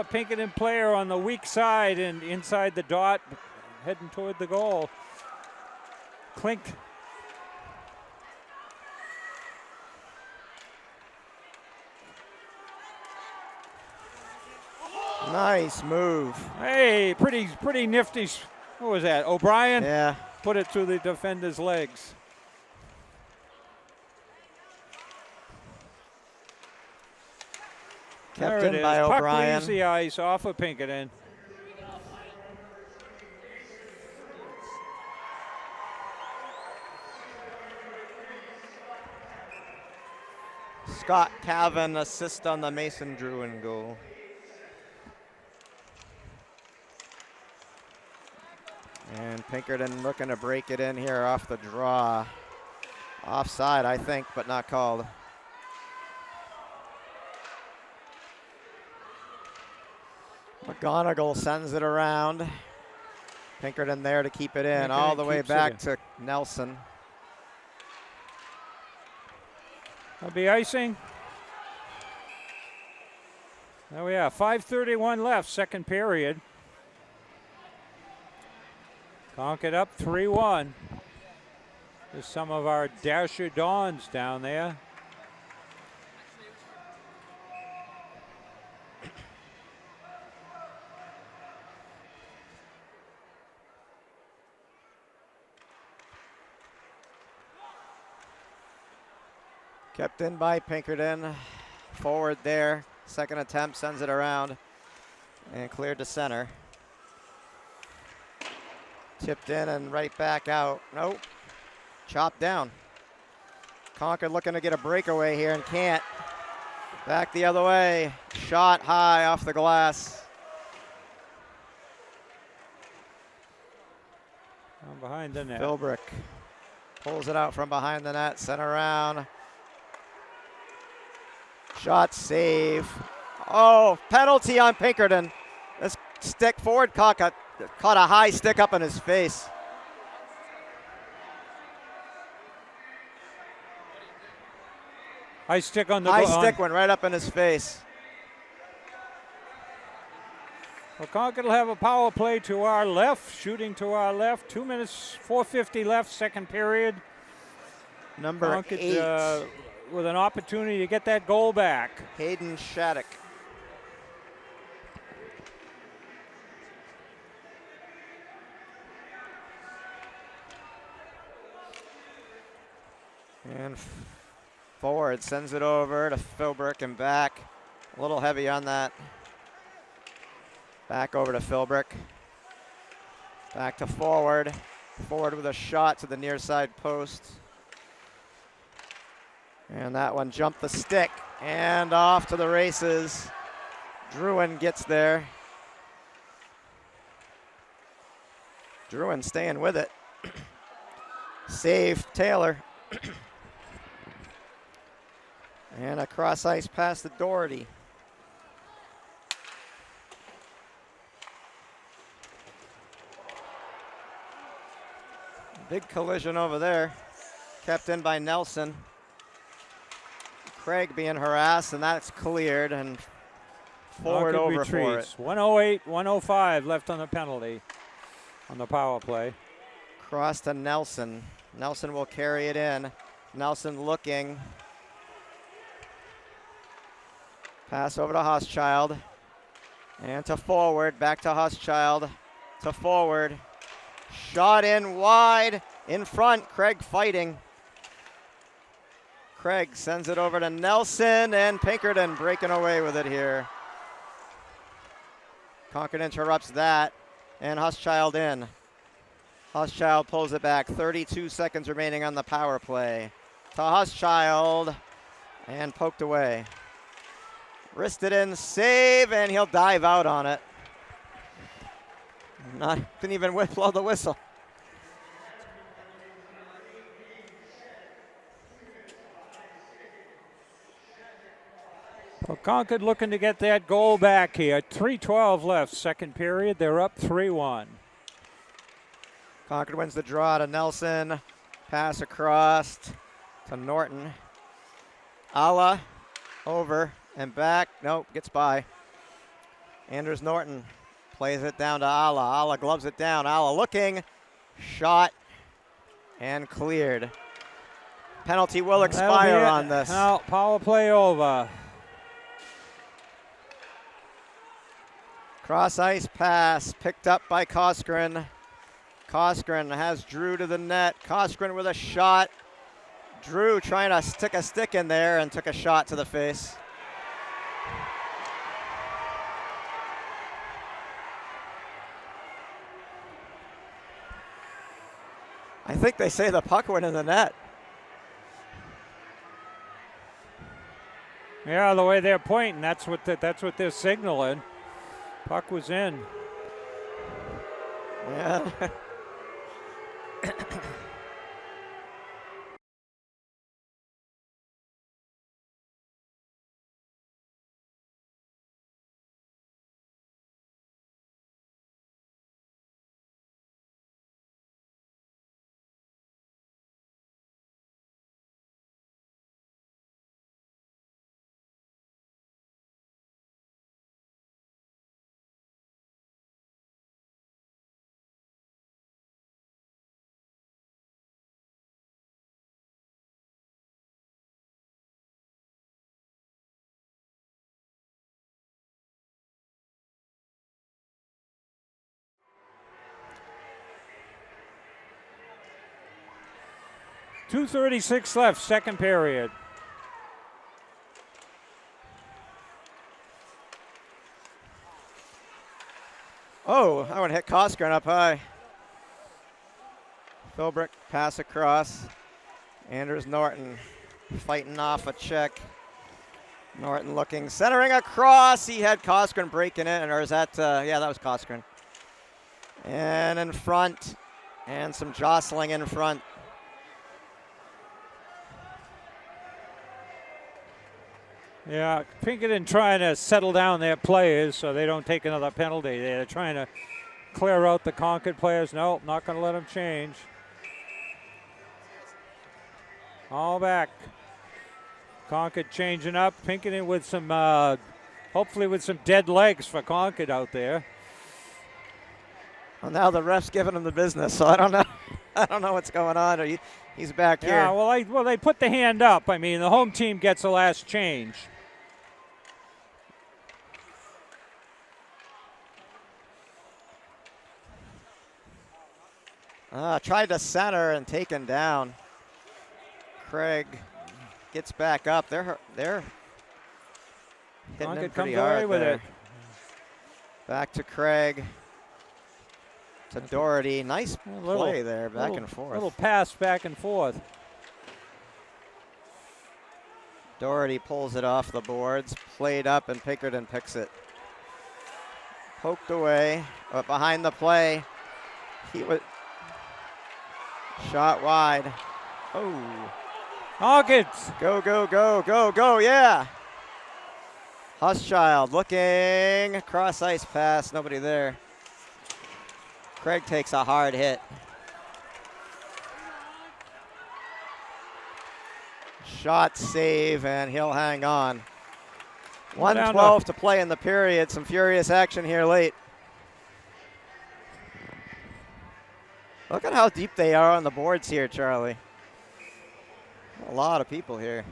Pinkerton player on the weak side and inside the dot, heading toward the goal. Klink. Nice move. Hey, pretty nifty. What was that? O'Brien? Yeah. Put it through the defender's legs. Kept in by Puck O'Brien. leaves the ice off of Pinkerton. Scott Cavan assist on the Mason Druin goal. And Pinkerton looking to break it in here off the draw. Offside, I think, but not called. McGonigal sends it around. Pinkerton there to keep it in, Pinkerton all the way keeps it back in. to Nelson. That'll be icing. There we are, 5:31 left, second period. Concord up 3-1. There's some of our Dasher Dons down there. Kept in by Pinkerton. Forward there. Second attempt, sends it around. And cleared to center. Tipped in and right back out. Nope. Chopped down. Concord looking to get a breakaway here and can't. Back the other way. Shot high off the glass. From behind the net. Philbrick pulls it out from behind the net. Sent around. Shot save. Oh, penalty on Pinkerton. This stick forward caught a high stick up in his face. High stick on the high stick went right up in his face. Well, Concord will have a power play to our left, shooting to our left. 2 minutes, 4:50 left, second period. Number Concord, 8. with an opportunity to get that goal back. Hayden Shattuck. And forward sends it over to Philbrick and back. A little heavy on that. Back over to Philbrick. Back to forward. Forward with a shot to the near side post. And that one jumped the stick and off to the races. Druin gets there. Druin staying with it. Save Taylor. And a cross ice pass to Doherty. Big collision over there. Kept in by Nelson. Craig being harassed, and that's cleared, and forward over retreats. for it. 1:08, 1:05 left on the penalty on the power play. Cross to Nelson. Nelson will carry it in. Nelson looking. Pass over to Hoschild. And to forward, back to Hoschild. To forward. Shot in wide, in front, Craig fighting. Craig sends it over to Nelson, and Pinkerton breaking away with it here. Concord interrupts that, and Hoschild in. Hoschild pulls it back, 32 seconds remaining on the power play. To Hoschild, and poked away. Wristed in, save, and he'll dive out on it. Didn't even blow the whistle. Well, Concord looking to get that goal back here. 3:12 left, second period. They're up 3-1. Concord wins the draw to Nelson. Pass across to Norton. Alla over and back. Nope, gets by. Anders Norton plays it down to Alla. Alla gloves it down. Alla looking. Shot and cleared. Penalty will expire on this. Now, power play over. Cross ice pass picked up by Koskren. Koskren has Drew to the net. Koskren with a shot. Drew trying to stick a stick in there and took a shot to the face. I think they say the puck went in the net. Yeah, the way they're pointing, that's what they're signaling. Puck was in. Yeah. .236 left, second period. Oh, that one hit Koskren up high. Philbrick pass across. Anders Norton fighting off a check. Norton looking, centering across. He had Koskren breaking it, or is that, yeah, that was Koskren. And in front, and some jostling in front. Yeah, Pinkerton trying to settle down their players so they don't take another penalty. They're trying to clear out the Concord players. Nope, not going to let them change. All back. Concord changing up. Pinkerton with some, hopefully with some dead legs for Concord out there. Well, now the ref's giving him the business, so I don't know. I don't know what's going on. He's back here. Yeah, well, they put the hand up. I mean, the home team gets the last change. Tried to center and taken down. Craig gets back up. They're hitting him pretty hard with there. it. Back to Craig. To Doherty. Nice play there, back and forth. Little pass back and forth. Doherty pulls it off the boards. Played up, and Pinkerton picks it. Poked away, but behind the play, he was shot wide. Oh. Hawkins. Go, go, go, go, go, yeah. Huschild looking, cross ice pass, nobody there. Craig takes a hard hit. Shot save, and he'll hang on. 1:12 to play in the period. Some furious action here late. Look at how deep they are on the boards here, Charlie. A lot of people here.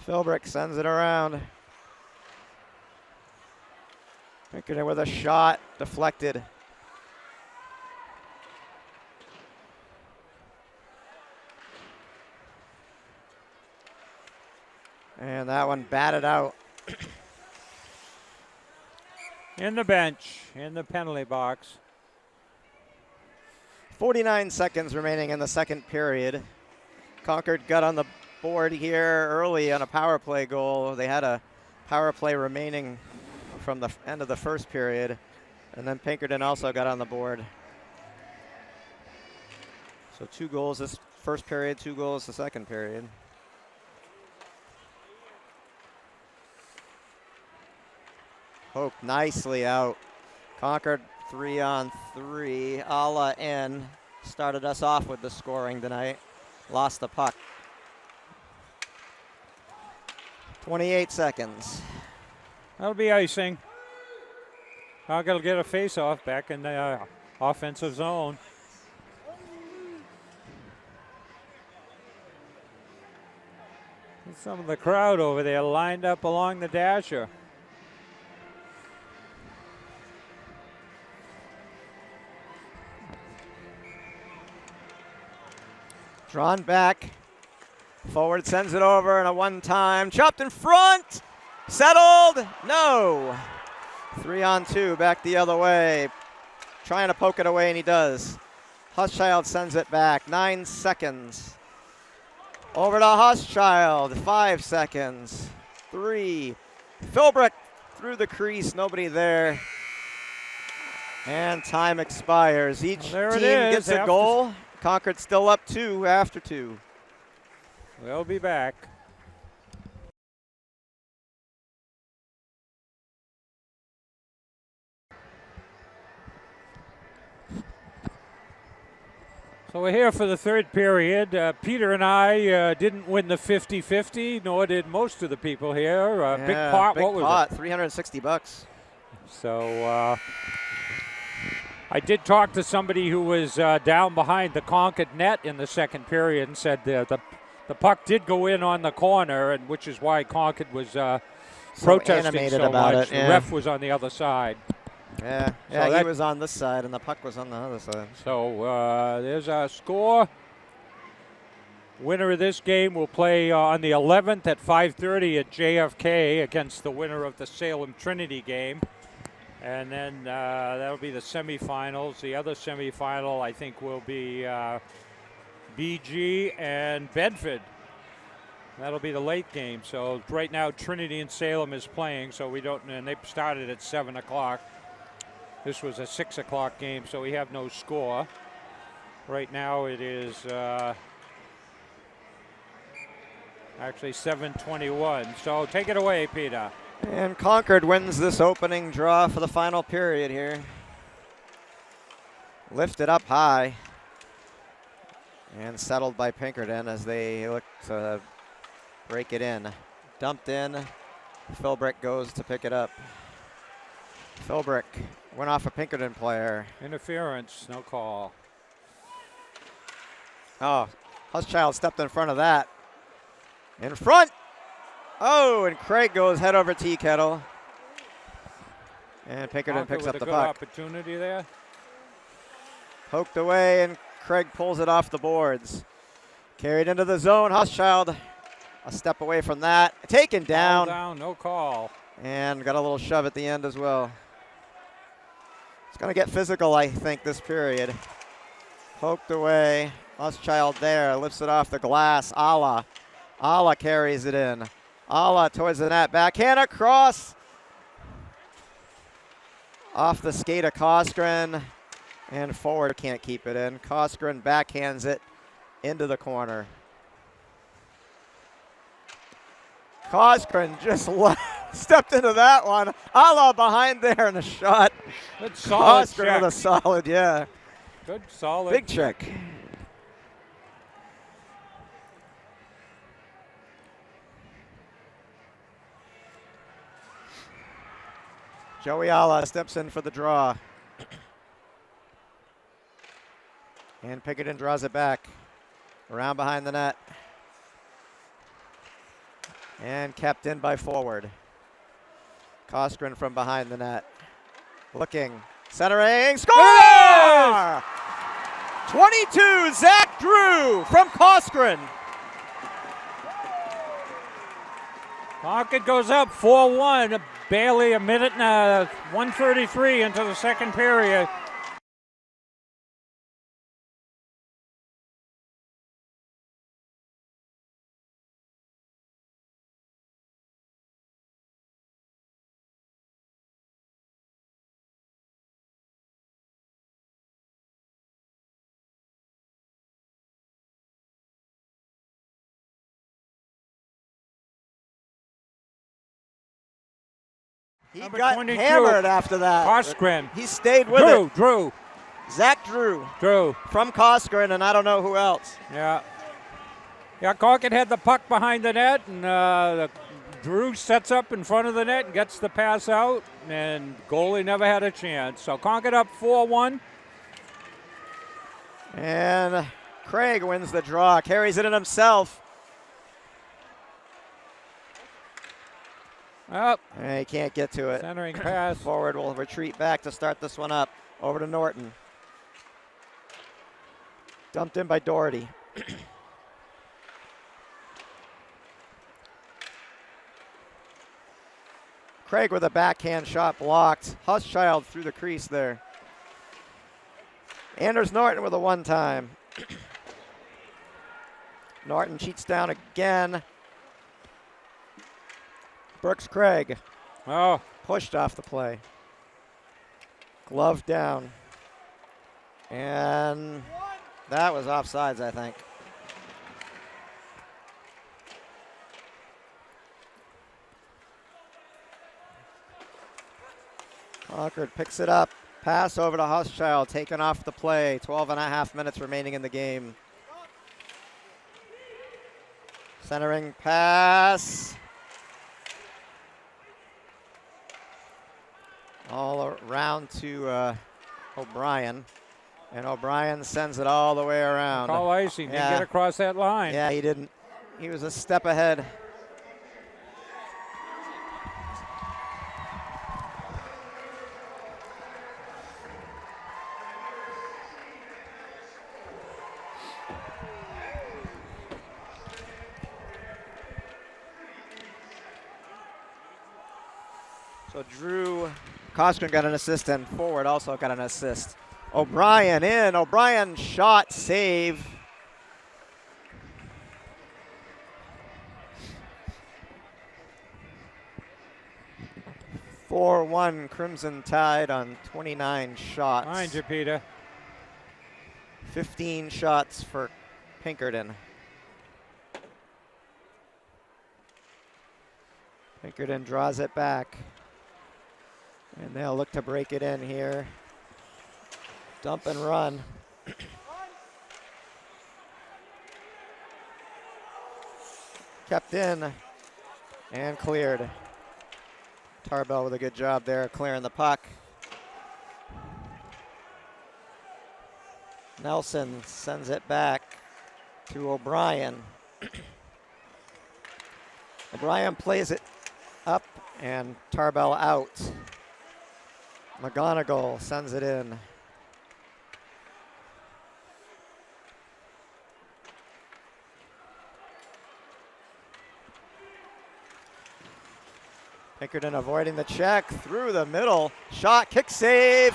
Philbrick sends it around. Pinkerton with a shot, deflected. And that one batted out. In the bench, in the penalty box. 49 seconds remaining in the second period. Concord got on the board here early on a power play goal. They had a power play remaining from the end of the first period. And then Pinkerton also got on the board. So 2 goals this first period, 2 goals the second period. Hope nicely out. Concord 3-on-3. Ala N started us off with the scoring tonight. Lost the puck. 28 seconds. That'll be icing. Concord will get a face-off back in the offensive zone. Some of the crowd over there lined up along the dasher. Drawn back. Forward sends it over, and a one-time. Chopped in front. Settled. No. 3-on-2. Back the other way. Trying to poke it away, and he does. Huschild sends it back. 9 seconds. Over to Huschild. 5 seconds. 3. Philbrick through the crease. Nobody there. And time expires. Each team gets a goal. Concord still up 2 after 2. We'll be back. So we're here for the third period. Peter and I didn't win the 50-50, nor did most of the people here. Big pot, big what was pot, it? $360. So I did talk to somebody who was down behind the Concord net in the second period and said the puck did go in on the corner, and which is why Concord was protesting so much. The ref was on the other side. Yeah, so he was on this side, and the puck was on the other side. So there's our score. Winner of this game will play on the 11th at 5:30 at JFK against the winner of the Salem Trinity game. And then that'll be the semifinals. The other semifinal, I think, will be BG and Bedford. That'll be the late game. So right now, Trinity and Salem is playing. So we don't, and they started at 7 o'clock. This was a 6 o'clock game, so we have no score. Right now it is actually 7:21. So take it away, Peter. And Concord wins this opening draw for the final period here. Lifted up high and settled by Pinkerton as they look to break it in. Dumped in. Philbrick goes to pick it up. Philbrick went off a Pinkerton player. Interference, no call. Oh, Huschild stepped in front of that. In front. Oh, and Craig goes head over tea kettle. And Pinkerton picks up the puck. Opportunity there. Poked away, and Craig pulls it off the boards. Carried into the zone. Huschild a step away from that. Taken down. Down, no call. And got a little shove at the end as well. It's going to get physical, I think, this period. Poked away. Huschild there. Lifts it off the glass. Ala carries it in. Ala towards the net. Backhand across. Off the skate of Koskren. And forward can't keep it in. Koskren backhands it into the corner. Koskren just stepped into that one. Ala behind there and a shot. Good solid Koskren check. with a solid, yeah. Good solid. Big check. Joey Ala steps in for the draw. And Pinkerton draws it back. Around behind the net. And kept in by forward. Koskren from behind the net. Looking. Centering. Score! 22, Zach Drew from Koskren. Concord goes up 4-1. Barely a minute and 1:33 into the second period. He Number got 22, hammered after that. Koskren. He stayed with it. Drew. Zach Drew from Koskren, and I don't know who else. Yeah. Yeah, Concord had the puck behind the net, and Drew sets up in front of the net and gets the pass out, and goalie never had a chance. So Concord up 4-1. And Craig wins the draw, carries it in himself. Up. He can't get to it. Centering pass. Forward will retreat back to start this one up. Over to Norton. Dumped in by Doherty. Craig with a backhand shot blocked. Huschild through the crease there. Anders Norton with a one-time. Norton cheats down again. Brooks Craig. Oh. Pushed off the play. Glove down. And that was offsides, I think. Concord picks it up. Pass over to Huschild, taken off the play. 12.5 minutes remaining in the game. Centering pass. All around to O'Brien. And O'Brien sends it all the way around. Call icing. Didn't get across that line. Yeah, he didn't. He was a step ahead. So Drew Koskren got an assist, and forward also got an assist. O'Brien in. O'Brien shot, save. 4-1 Crimson Tide on 29 shots. Mind you, Peter. 15 shots for Pinkerton. Pinkerton draws it back. And they'll look to break it in here. Dump and run. Kept in and cleared. Tarbell with a good job there clearing the puck. Nelson sends it back to O'Brien. O'Brien plays it up and Tarbell out. McGonigal sends it in. Pinkerton avoiding the check through the middle. Shot, kick save.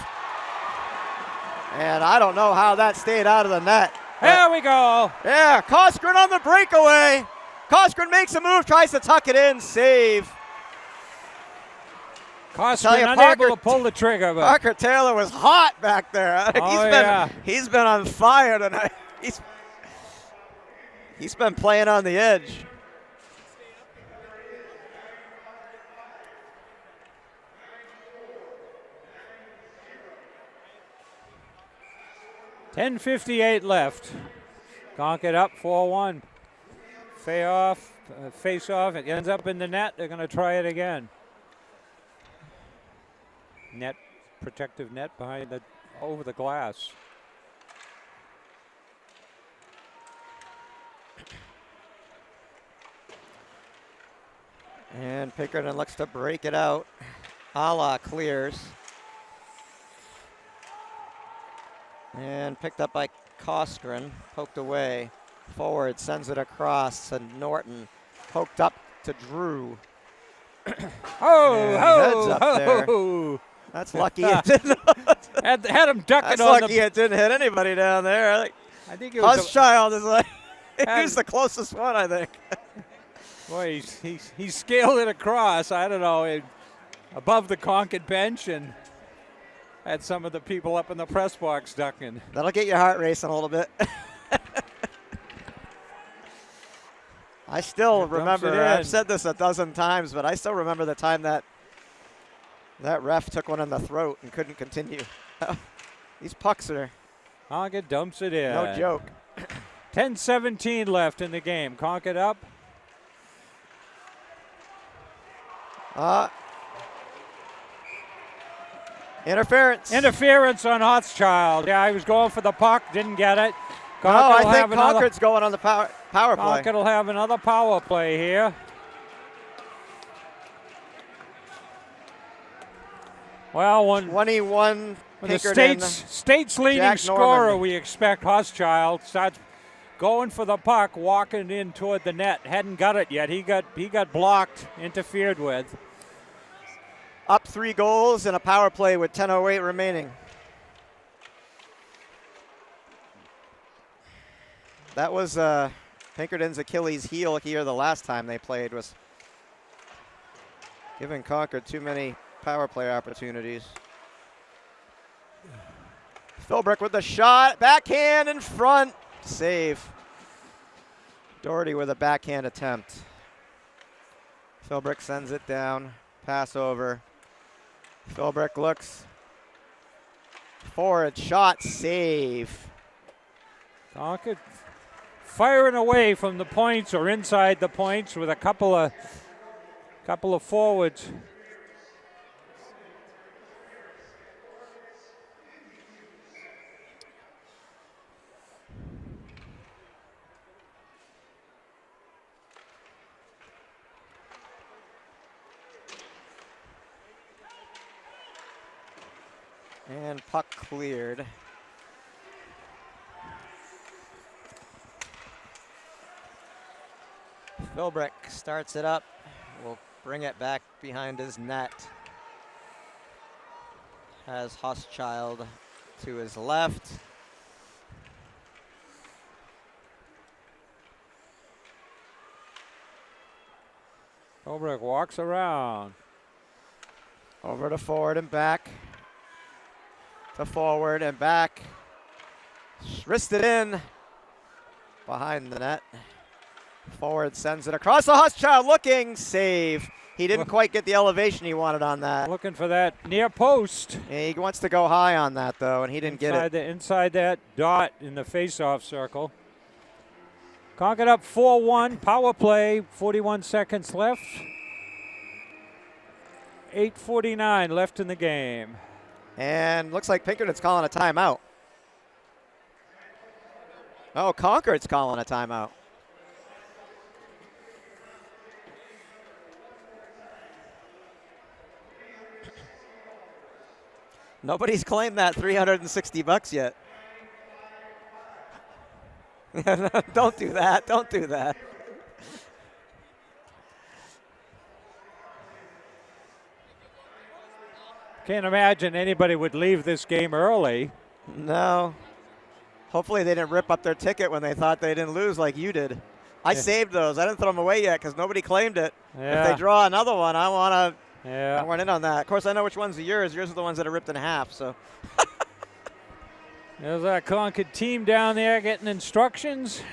And I don't know how that stayed out of the net. There we go. Yeah, Koskren on the breakaway. Koskren makes a move, tries to tuck it in, save. Koskren unable to pull the trigger. But Parker Taylor was hot back there. Oh, he's been on fire tonight. He's been playing on the edge. .10:58 left. Concord up 4-1. Face off. It ends up in the net. They're going to try it again. Net, protective net over the glass. And Pinkerton looks to break it out. Ala clears. And picked up by Koskren, poked away. Forward, sends it across to Norton. Poked up to Drew. Heads up there. That's lucky it didn't. had him ducking That's on lucky it didn't hit anybody down there. I think it was Child is like, he's the closest one, I think. Boy, he scaled it across, I don't know, above the Concord bench and had some of the people up in the press box ducking. That'll get your heart racing a little bit. I still remember, I've said this a dozen times, but I still remember the time that ref took one in the throat and couldn't continue. These pucks are... Concord dumps it in. No joke. 10:17 left in the game. Concord up. Interference. Interference on Hochschild. Yeah, he was going for the puck, didn't get it. I think Concord's going on the power play. Concord will have another power play here. Well, when 21 the state's leading Jack scorer, Norman. we expect Hochschild starts going for the puck, walking in toward the net. Hadn't got it yet. He got blocked, interfered with. Up 3 goals and a power play with 10:08 remaining. That was Pinkerton's Achilles heel here the last time they played, was giving Concord too many power play opportunities. Philbrick with the shot, backhand in front, save. Doherty with a backhand attempt. Philbrick sends it down, pass over. Philbrick looks forward, shot, save. Concord firing away from the points or inside the points with a couple of forwards. And puck cleared. Philbrick starts it up. Will bring it back behind his net. Has Hochschild to his left. Philbrick walks around. Over to forward and back. To forward and back. Wristed in. Behind the net. Forward sends it across. The Huschild looking. Save. He didn't quite get the elevation he wanted on that. Looking for that near post. He wants to go high on that, though, and he didn't get it. Inside that dot in the face-off circle. Concord up 4-1. Power play. 41 seconds left. 8:49 left in the game. And looks like Pinkerton's calling a timeout. Oh, Concord's calling a timeout. Nobody's claimed that $360 yet. Don't do that. Don't do that. Can't imagine anybody would leave this game early. No. Hopefully they didn't rip up their ticket when they thought they didn't lose like you did. I saved those. I didn't throw them away yet because nobody claimed it. Yeah. If they draw another one, I want to. Yeah. I went in on that. Of course, I know which ones are yours. Yours are the ones that are ripped in half. So. There's our Concord team down there getting instructions.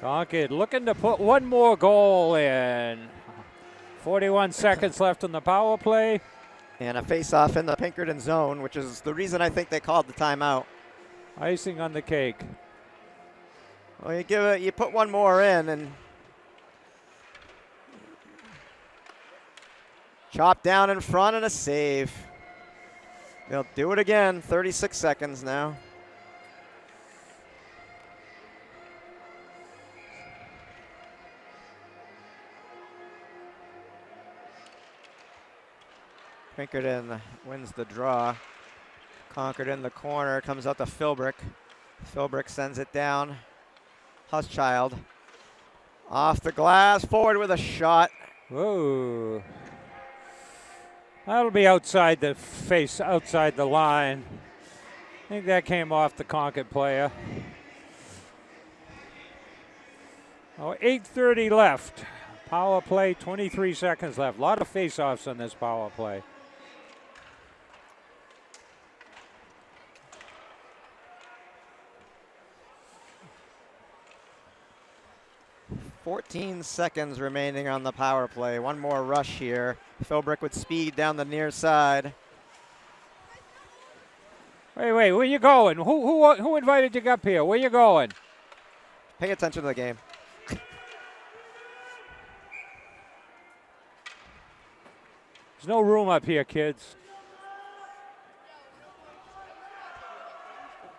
Concord looking to put one more goal in. 41 seconds left on the power play. And a face-off in the Pinkerton zone, which is the reason I think they called the timeout. Icing on the cake. Well, you put one more in, and chop down in front and a save. They'll do it again. 36 seconds now. Pinkerton wins the draw. Concord in the corner, comes out to Philbrick. Philbrick sends it down. Huschild off the glass, forward with a shot. Whoa. That'll be outside the face, outside the line. I think that came off the Concord player. Oh, 8:30 left. Power play, 23 seconds left. A lot of face-offs on this power play. .14 seconds remaining on the power play. One more rush here. Philbrick with speed down the near side. Wait, where you going? Who invited you up here? Where you going? Pay attention to the game. There's no room up here, kids.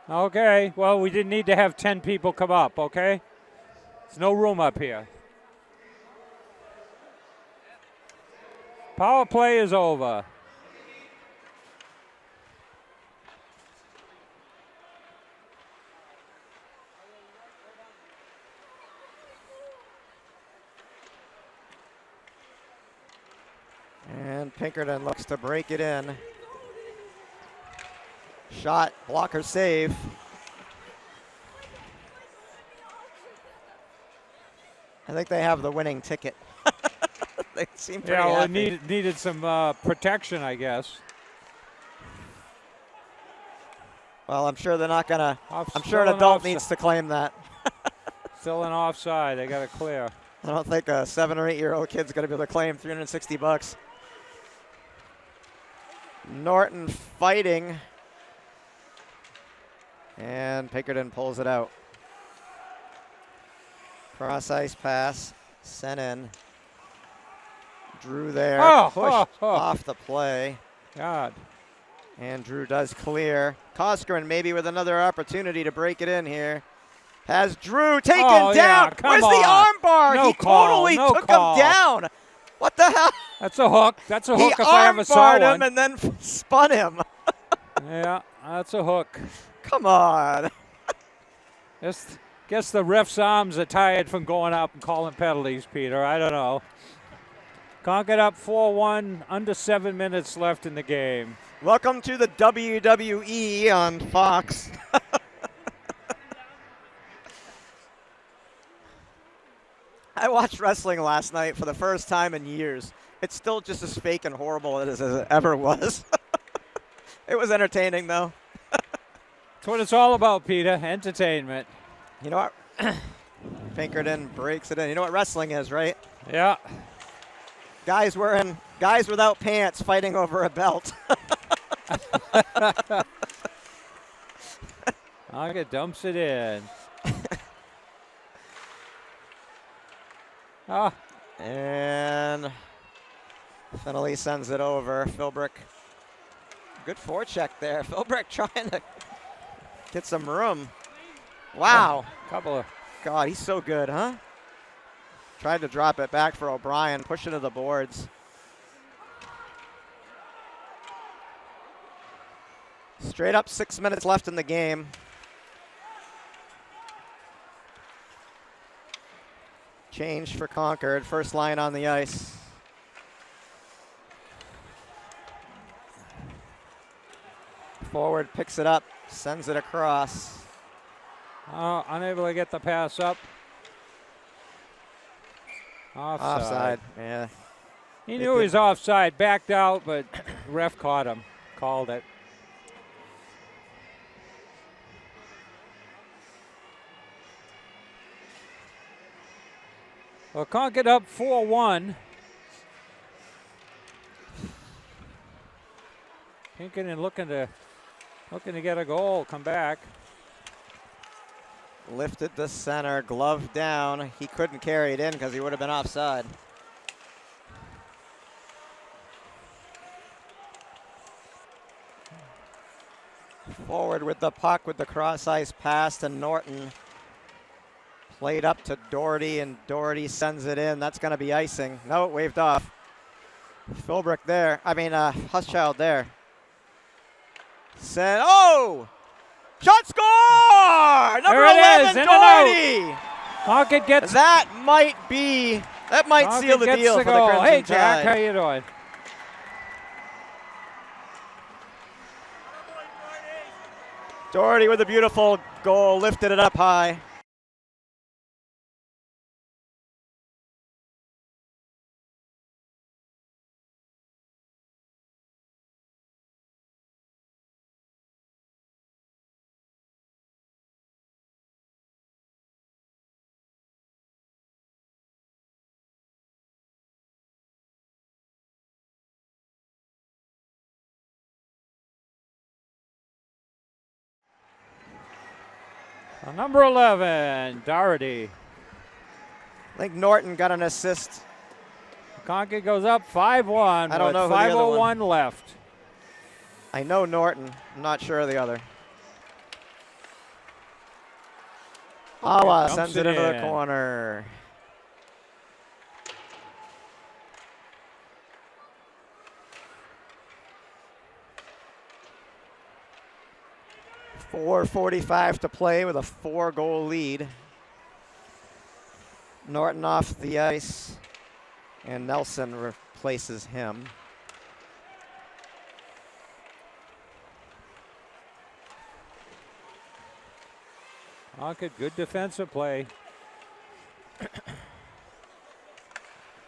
Okay, well, we didn't need to have 10 people come up, okay? There's no room up here. Power play is over. And Pinkerton looks to break it in. Shot, blocker save. I think they have the winning ticket. They seem pretty happy. It needed some protection, I guess. Well, I'm sure they're not gonna. I'm sure an adult needs to claim that. Still an offside. They got to clear. I don't think a 7 or 8 year old kid's gonna be able to claim $360. Norton fighting. And Pinkerton pulls it out. Cross ice pass, sent in. Drew there, pushed off the play. God. And Drew does clear. Koskeren maybe with another opportunity to break it in here. Has Drew taken down. Yeah, Where's the arm bar? No he call, totally no took call. him down. What the hell? That's a hook. That's a hook He if I ever saw arm-barred one. him and then spun him. Yeah, that's a hook. Come on. Guess the ref's arms are tired from going up and calling penalties, Peter. I don't know. Concord up 4-1, under 7 minutes left in the game. Welcome to the WWE on Fox. I watched wrestling last night for the first time in years. It's still just as fake and horrible as it ever was. It was entertaining, though. That's what it's all about, Peter. Entertainment. You know what? Pinkerton breaks it in. You know what wrestling is, right? Yeah. Guys without pants fighting over a belt. Concord dumps it in. And Finley sends it over. Philbrick. Good forecheck there. Philbrick trying to get some room. Wow. Couple of. God, he's so good, huh? Tried to drop it back for O'Brien. Push it to the boards. Straight up 6 minutes left in the game. Change for Concord. First line on the ice. Forward picks it up, sends it across. Unable to get the pass up. Offside. Yeah. He knew he was offside, backed out, but ref caught him, called it. Well, Concord up 4-1. Pinkerton looking to get a goal, come back. Lifted the center, glove down. He couldn't carry it in because he would have been offside. Forward with the puck with the cross ice pass to Norton. Played up to Doherty, and Doherty sends it in. That's going to be icing. No, it waved off. Philbrick there. Huschild there. Oh! Shot score! Number 11, Doherty! Concord gets. That might seal the deal for the Crimson Hey, Jack, Tide. how you doing? Doherty with a beautiful goal, lifted it up high. Number 11, Doherty. I think Norton got an assist. Concord goes up 5-1. I don't know who the other 5:01 left. I know Norton. I'm not sure of the other. Awa sends it into the corner. .445 to play with a 4-goal lead. Norton off the ice, and Nelson replaces him. Concord, good defensive play.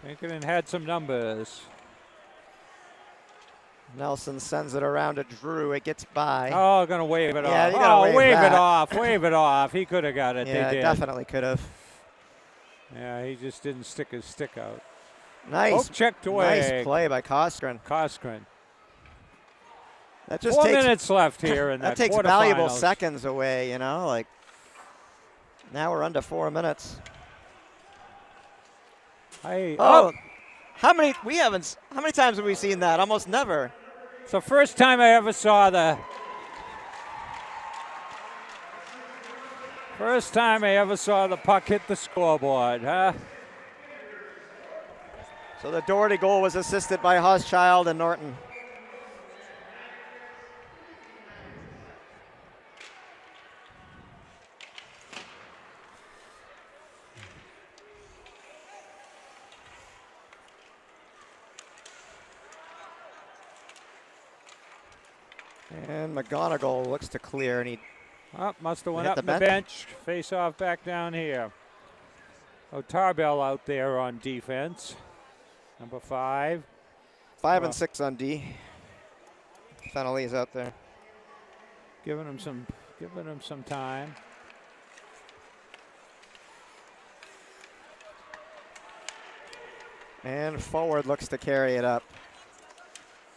Pinkerton had some numbers. Nelson sends it around to Drew. It gets by. Oh, gonna wave it Yeah, off. you gotta wave it that. off. Wave it off. He could have got it. Yeah, they did. definitely could have. Yeah, he just didn't stick his stick out. Nice. Checked away. Nice play by Koskren. That just 4 takes minutes left here in that that takes valuable quarterfinals. seconds away, you know, like now we're under 4 minutes. How many times have we seen that? Almost never. It's the first time I ever saw the puck hit the scoreboard, huh? So the Doherty goal was assisted by Huschild and Norton. And McGonigal looks to clear, and he must have went hit up the the bench. Face off back down here. Oh, Tarbell out there on defense. Number 5. 5 and 6 on D. Fennelly's out there. Giving him some time. And forward looks to carry it up.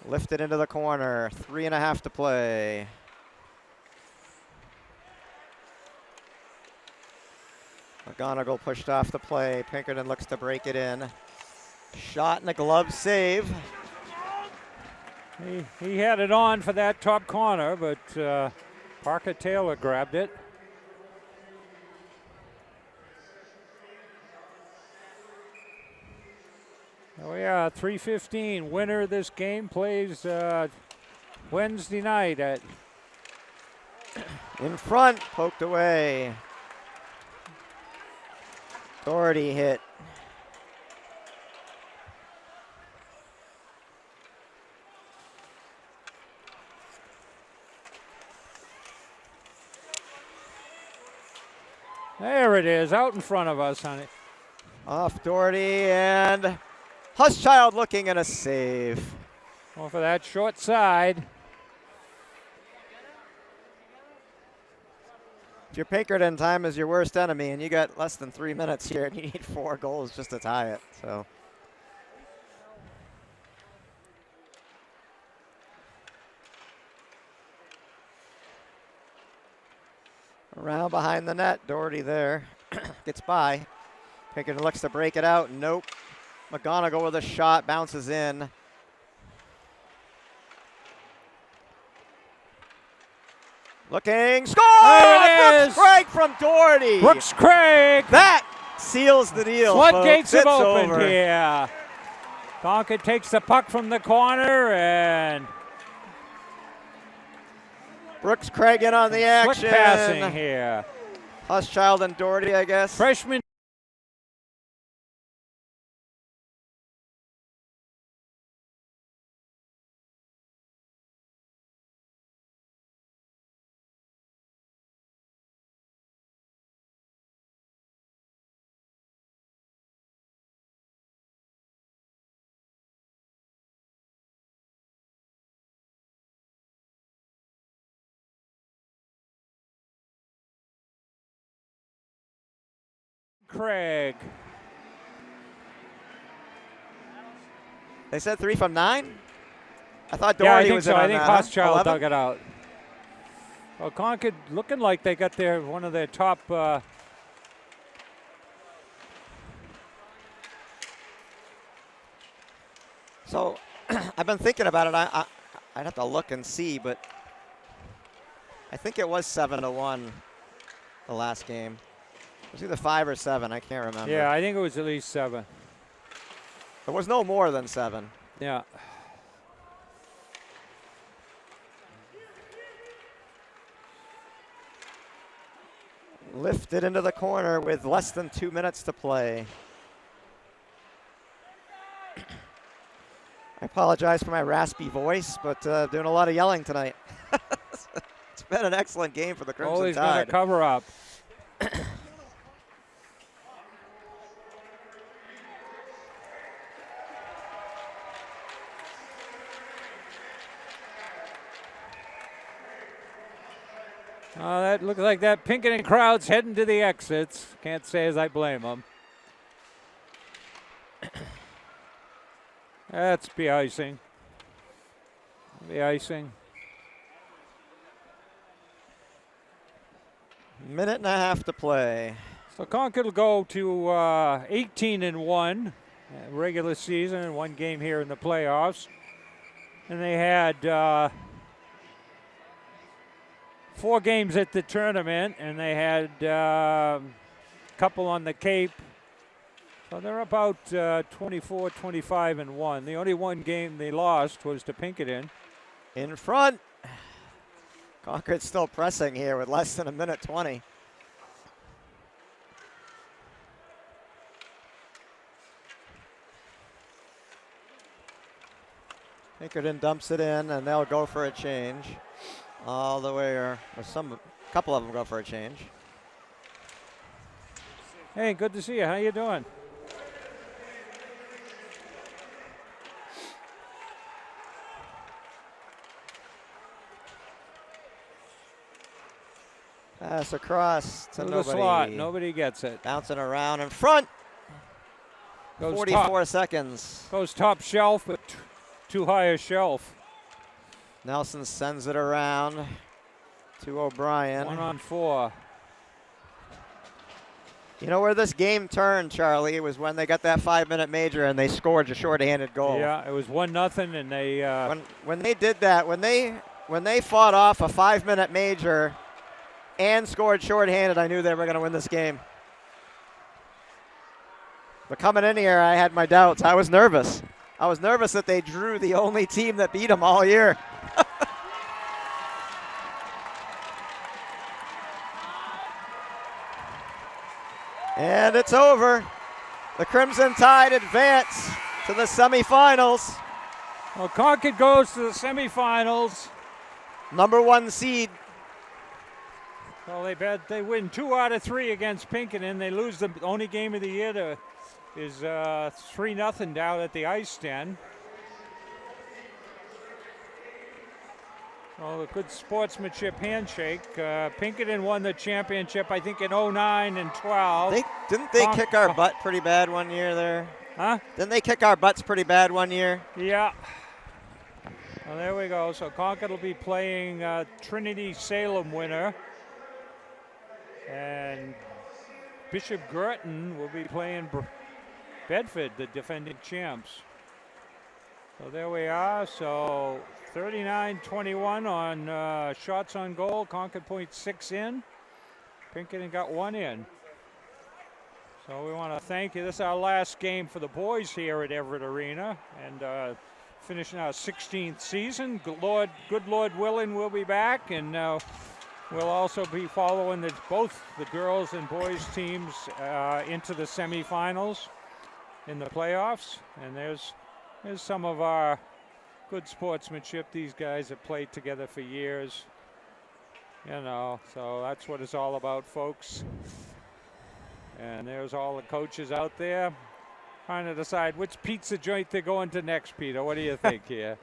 Lifted into the corner. 3.5 to play. McGonigal pushed off the play. Pinkerton looks to break it in. Shot and a glove save. He had it on for that top corner, but Parker Taylor grabbed it. Oh yeah, 3:15. Winner of this game plays Wednesday night at. In front, poked away. Doherty hit. There it is, out in front of us, honey. Off Doherty, and Huschild looking at a save. Well, for that short side. If your Pinkerton time is your worst enemy and you got less than 3 minutes here and you need 4 goals just to tie it, so. Around behind the net, Doherty there, gets by. Pinkerton looks to break it out, nope. McGonigal with a shot, bounces in. Looking, score! There it Brooks Craig from Doherty. Brooks Craig. That seals the deal. Floodgates have It's opened over. here. Concord takes the puck from the corner and Brooks Craig in on the slick action. passing here. Huschild and Doherty, I guess. Freshman. Craig. They said 3 from 9? I thought Yeah, I Doherty think was so. in on I think that. Hochschild dug it out. Well, Concord looking like they got one of their top. So I've been thinking about it. I'd have to look and see, but I think it was 7-1 the last game. It was either 5 or 7. I can't remember. Yeah, I think it was at least 7. There was no more than 7. Yeah. Lifted into the corner with less than 2 minutes to play. I apologize for my raspy voice, but doing a lot of yelling tonight. It's been an excellent game for the Crimson Always Tide. going to cover up. That looks like that Pinkerton crowd's heading to the exits. Can't say as I blame them. That's be icing. Be icing. Minute and a half to play. So Concord will go to 18-1 regular season and 1 game here in the playoffs. And they had 4 games at the tournament, and they had a couple on the Cape. So they're about 24-25-1. The only 1 game they lost was to Pinkerton. In front. Concord's still pressing here with less than 1:20. Pinkerton dumps it in, and they'll go for a change. All the way, or a couple of them go for a change. Hey, good to see you. How you doing? Pass across to the nobody. slot. Nobody gets it. Bouncing around in front. Goes 44 seconds. Goes top shelf, but too high a shelf. Nelson sends it around to O'Brien. 1-on-4. You know where this game turned, Charlie? It was when they got that 5-minute major and they scored a shorthanded goal. Yeah, it was 1-0, and they. When they did that, when they fought off a 5-minute major and scored shorthanded, I knew they were going to win this game. But coming in here, I had my doubts. I was nervous. I was nervous that they drew the only team that beat them all year. And it's over. The Crimson Tide advance to the semifinals. Well, Concord goes to the semifinals. #1 seed. Well, they win 2 out of 3 against Pinkerton. They lose the only game of the year is 3-0 down at the Ice Den. Well, a good sportsmanship handshake. Pinkerton won the championship, I think, in 09 and 12. Didn't they kick our butt pretty bad one year there? Huh? Didn't they kick our butts pretty bad one year? Yeah. Well, there we go. So Concord will be playing Trinity Salem winner. And Bishop Girton will be playing Bedford, the defending champs. So there we are. So 39-21 on shots on goal. Concord point 6 in. Pinkerton got 1 in. So we want to thank you. This is our last game for the boys here at Everett Arena, and finishing our 16th season. Good Lord willing, we'll be back, and we'll also be following both the girls and boys teams into the semifinals in the playoffs. And there's some of our good sportsmanship. These guys have played together for years, so that's what it's all about, folks. And there's all the coaches out there trying to decide which pizza joint they're going to next, Peter. What do you think here?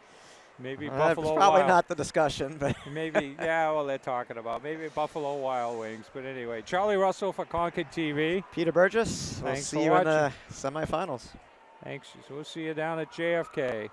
Maybe Buffalo That's probably Wild. not the discussion, but Maybe, yeah, well, they're talking about maybe Buffalo Wild Wings. But anyway, Charlie Russell for Concord TV. Peter Burgess, we'll Thanks see for you in the watching. semifinals. Thanks. So we'll see you down at JFK.